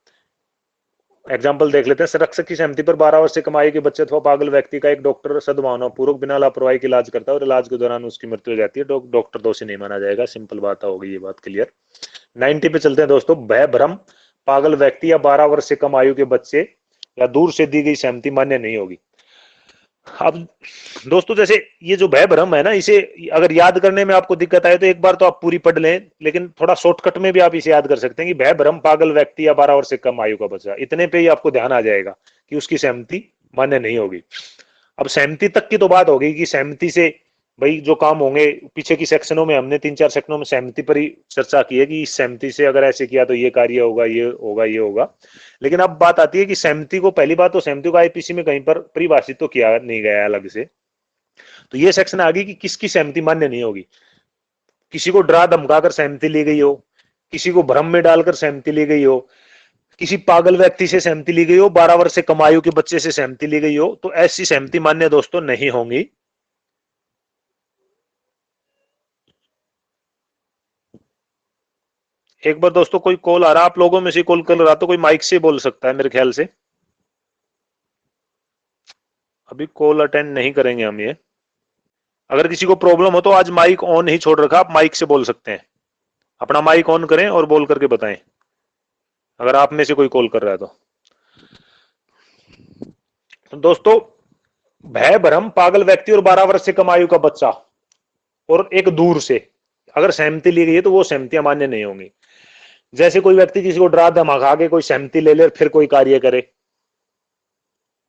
एग्जाम्पल देख लेते हैं। संरक्षक की सहमति पर 12 वर्ष से कम आयु के बच्चे अथवा पागल व्यक्ति का एक डॉक्टर सद्भावना पूर्वक बिना लापरवाही के इलाज करता है और इलाज के दौरान उसकी मृत्यु हो जाती है, डॉक्टर दोषी नहीं माना जाएगा। सिंपल बात होगी, ये बात क्लियर। 90 पे चलते हैं दोस्तों। भय भ्रम पागल व्यक्ति या 12 वर्ष से कम आयु के बच्चे या दूर से दी गई सहमति मान्य नहीं होगी। अब दोस्तों जैसे ये जो भय भ्रम है ना, इसे अगर याद करने में आपको दिक्कत आए तो एक बार तो आप पूरी पढ़ लें, लेकिन थोड़ा शॉर्टकट में भी आप इसे याद कर सकते हैं कि भय भ्रम पागल व्यक्ति या 12 वर्ष से कम आयु का बच्चा, इतने पे ही आपको ध्यान आ जाएगा कि उसकी सहमति मान्य नहीं होगी। अब सहमति तक की तो बात होगी कि सहमति से भाई जो काम होंगे, पीछे की सेक्शनों में हमने 3-4 सेक्शनों में सहमति पर ही चर्चा की है कि इस सहमति से अगर ऐसे किया तो ये कार्य होगा, ये होगा, ये होगा। लेकिन अब बात आती है कि सहमति को, पहली बात तो सहमति को आईपीसी में कहीं पर परिभाषित तो किया नहीं गया अलग से, तो ये सेक्शन आ गई कि किसकी सहमति मान्य नहीं होगी। किसी को डरा धमकाकर सहमति ली गई हो, किसी को भ्रम में डालकर सहमति ली गई हो, किसी पागल व्यक्ति से सहमति ली गई हो, 12 वर्ष से कम आयु के बच्चे से सहमति ली गई हो, तो ऐसी सहमति मान्य दोस्तों नहीं होंगी। एक बार दोस्तों कोई कॉल आ रहा, आप लोगों में से कॉल कर रहा तो कोई माइक से बोल सकता है मेरे ख्याल से। अभी कॉल अटेंड नहीं करेंगे हम ये। अगर किसी को प्रॉब्लम हो तो आज माइक ऑन ही छोड़ रखा, आप माइक से बोल सकते हैं। अपना माइक ऑन करें और बोल करके बताएं अगर आप में से कोई कॉल कर रहा है तो दोस्तों भय भ्रम पागल व्यक्ति और 12 वर्ष से कम आयु का बच्चा और एक दूर से अगर सहमति ली गई है तो वो सहमतियां मान्य नहीं होंगी। जैसे कोई व्यक्ति किसी को डरा धमका के कोई सहमति ले ले फिर कोई कार्य करे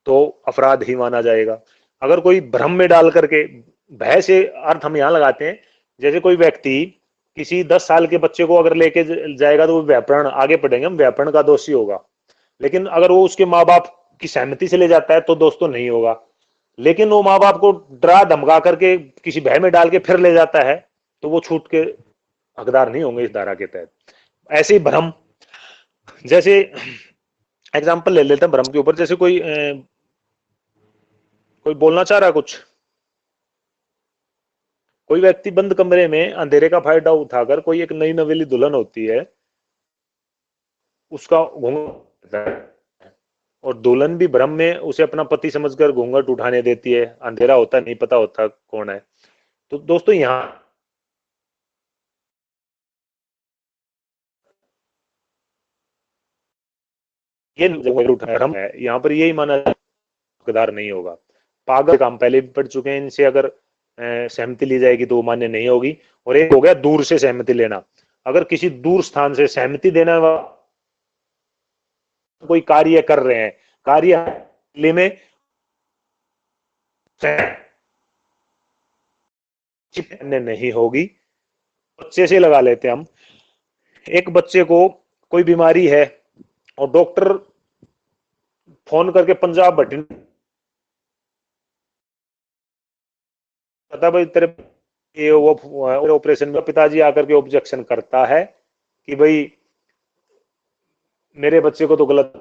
तो अपराध ही माना जाएगा। अगर कोई भ्रम में डाल करके, भय से अर्थ हम यहां लगाते हैं, जैसे कोई व्यक्ति किसी 10 साल के बच्चे को अगर लेके जाएगा तो वो व्याकरण, आगे पढ़ेंगे हम, व्याकरण का दोषी होगा। लेकिन अगर वो उसके माँ बाप की सहमति से ले जाता है तो दोस्तों नहीं होगा। लेकिन वो माँ बाप को डरा धमका करके किसी भय में डाल के फिर ले जाता है तो वो छूट के हकदार नहीं होंगे इस धारा के तहत। ऐसे ही भ्रम, जैसे एग्जाम्पल ले लेते हैं भ्रम के ऊपर। जैसे कोई बोलना चाह रहा है कुछ, कोई व्यक्ति बंद कमरे में अंधेरे का फायदा उठाकर, कोई एक नई नवेली दुल्हन होती है उसका घूंघट, और दुल्हन भी भ्रम में उसे अपना पति समझकर घूंघट उठाने देती है, अंधेरा होता नहीं पता होता कौन है। तो दोस्तों यहाँ ये भ्रम है, यहाँ पर यही माना हकदार नहीं होगा। पागल काम पहले भी पढ़ चुके हैं, इनसे अगर सहमति ली जाएगी तो वो मान्य नहीं होगी। और एक हो गया दूर से सहमति लेना। अगर किसी दूर स्थान से सहमति देने वाला कोई कार्य कर रहे हैं, कार्य में नहीं होगी। बच्चे से लगा लेते हैं हम। एक बच्चे को कोई बीमारी है और डॉक्टर फोन करके पंजाब बठिंडा पता भाई तेरे ये वो ऑपरेशन में, पिताजी आकर के ऑब्जेक्शन करता है कि भाई मेरे बच्चे को तो गलत,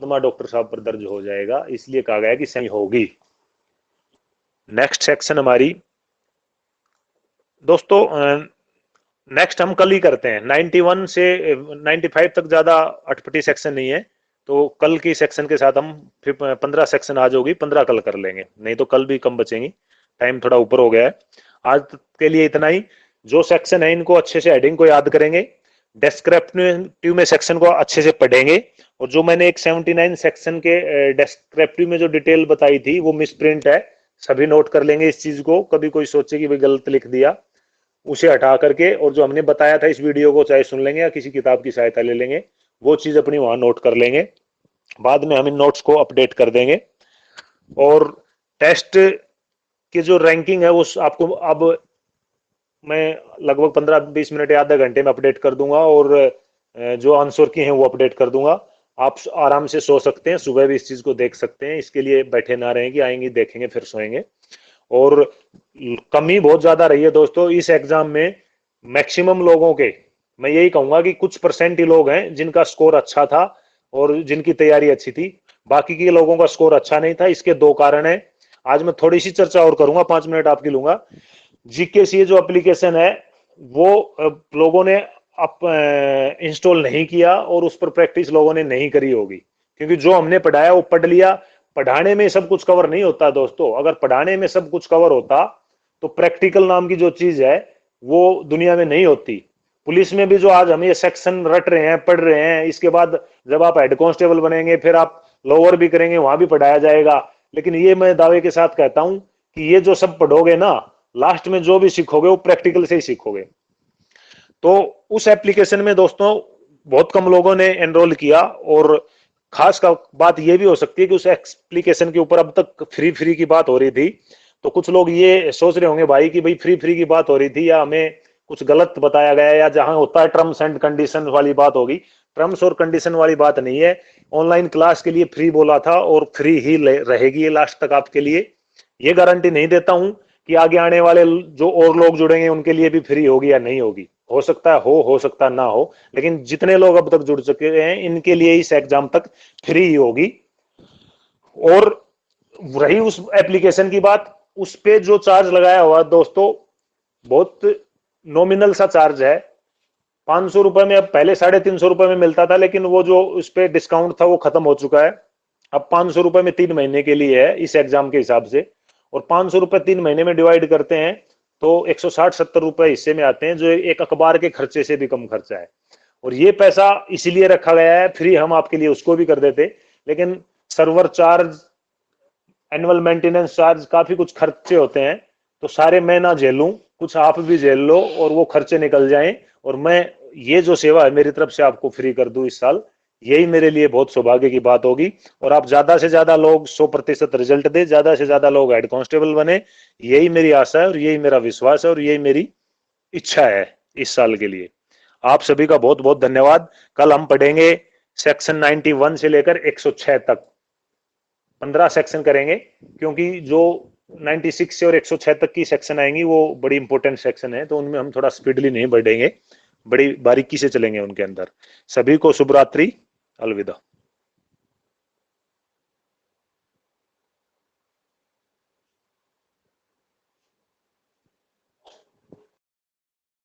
डॉक्टर साहब पर दर्ज हो जाएगा, इसलिए कहा गया कि सही होगी। नेक्स्ट सेक्शन हमारी दोस्तों, नेक्स्ट हम कल ही करते हैं। 91 से 95 तक ज्यादा अटपटी सेक्शन नहीं है, तो कल की सेक्शन के साथ हम फिर 15 सेक्शन आज होगी, 15 कल कर लेंगे, नहीं तो कल भी कम बचेंगी, टाइम थोड़ा ऊपर हो गया है। आज के लिए इतना ही। जो सेक्शन है इनको अच्छे से हेडिंग को याद करेंगे, डेस्क्रिप्टिव में सेक्शन को अच्छे से पढ़ेंगे, और जो मैंने एक 79 सेक्शन के डेस्क्रिप्टिव में जो डिटेल बताई थी वो मिसप्रिंट है, सभी नोट कर लेंगे इस चीज को। कभी कोई सोचे कि भाई गलत लिख दिया, उसे हटा करके और जो हमने बताया था इस वीडियो को चाहे सुन लेंगे या किसी किताब की सहायता ले लेंगे, वो चीज अपनी वहां नोट कर लेंगे। बाद में हम इन नोट्स को अपडेट कर देंगे। और टेस्ट की जो रैंकिंग है वो आपको अब मैं लगभग 15-20 मिनट या आधे घंटे में अपडेट कर दूंगा, और जो आंसर की हैं वो अपडेट कर दूंगा। आप आराम से सो सकते हैं, सुबह भी इस चीज को देख सकते हैं, इसके लिए बैठे ना रहें कि आएंगे देखेंगे फिर सोएंगे। और कमी बहुत ज्यादा रही है दोस्तों इस एग्जाम में। मैक्सिमम लोगों के, मैं यही कहूंगा कि कुछ परसेंट ही लोग हैं जिनका स्कोर अच्छा था और जिनकी तैयारी अच्छी थी, बाकी के लोगों का स्कोर अच्छा नहीं था। इसके दो कारण है, आज मैं थोड़ी सी चर्चा और करूंगा, 5 मिनट आपकी लूंगा। जीके जो एप्लीकेशन है वो लोगों ने इंस्टॉल नहीं किया और उस पर प्रैक्टिस लोगों ने नहीं करी होगी, क्योंकि जो हमने पढ़ाया वो पढ़ लिया। पढ़ाने में सब कुछ कवर नहीं होता दोस्तों, अगर पढ़ाने में सब कुछ कवर होता तो प्रैक्टिकल नाम की जो चीज है वो दुनिया में नहीं होती। पुलिस में भी जो आज हम ये सेक्शन रट रहे हैं, पढ़ रहे हैं, इसके बाद जब आप हेड कांस्टेबल बनेंगे फिर आप लोअर भी करेंगे, वहां भी पढ़ाया जाएगा। लेकिन ये मैं दावे के साथ कहता हूं कि ये जो सब पढ़ोगे ना, लास्ट में जो भी सीखोगे वो प्रैक्टिकल से ही सीखोगे। तो उस एप्लीकेशन में दोस्तों बहुत कम लोगों ने एनरोल किया, और खास का बात यह भी हो सकती है कि उस एप्लीकेशन के ऊपर अब तक फ्री की बात हो रही थी, तो कुछ लोग ये सोच रहे होंगे भाई कि भाई फ्री की बात हो रही थी या हमें कुछ गलत बताया गया, या जहां होता है टर्म्स एंड कंडीशन वाली बात होगी। टर्म्स और कंडीशन वाली बात नहीं है, ऑनलाइन क्लास के लिए फ्री बोला था और फ्री ही रहेगी लास्ट तक आपके लिए। ये गारंटी नहीं देता हूं कि आगे आने वाले जो और लोग जुड़ेंगे उनके लिए भी फ्री होगी या नहीं होगी, हो सकता है हो सकता है ना हो, लेकिन जितने लोग अब तक जुड़ चुके हैं इनके लिए इस एग्जाम तक फ्री ही होगी। और रही उस एप्लीकेशन की बात, उस पे जो चार्ज लगाया हुआ दोस्तों बहुत नॉमिनल सा चार्ज है, 500 रुपए में। अब पहले 350 रुपए में मिलता था, लेकिन वो जो उस पे डिस्काउंट था वो खत्म हो चुका है। अब 500 रुपए में 3 महीने के लिए है इस एग्जाम के हिसाब से, और 500 रुपए 3 महीने में डिवाइड करते हैं तो 160-70 रुपए हिस्से में आते हैं, जो एक अखबार के खर्चे से भी कम खर्चा है। और ये पैसा इसीलिए रखा गया है, फ्री हम आपके लिए उसको भी कर देते, लेकिन server charge, annual maintenance charge, काफी कुछ खर्चे होते हैं, तो सारे मैं ना झेलूं, कुछ आप भी झेल लो और वो खर्चे निकल जाएं, और मैं ये जो सेवा है मेरी तरफ से आपको फ्री कर दूं इस साल, यही मेरे लिए बहुत सौभाग्य की बात होगी। और आप ज्यादा से ज्यादा लोग 100% रिजल्ट दे, ज्यादा से ज्यादा लोग हेड कांस्टेबल बने, यही मेरी आशा है और यही मेरा विश्वास है और यही मेरी इच्छा है इस साल के लिए। आप सभी का बहुत बहुत धन्यवाद। कल हम पढ़ेंगे सेक्शन 91 से लेकर 106 तक, 15 सेक्शन करेंगे, क्योंकि जो 96 से और 106 तक की सेक्शन आएंगी वो बड़ी इंपॉर्टेंट सेक्शन है, तो उनमें हम थोड़ा स्पीडली नहीं बढ़ेंगे, बड़ी बारीकी से चलेंगे उनके अंदर। सभी को शुभ रात्रि, अलविदा।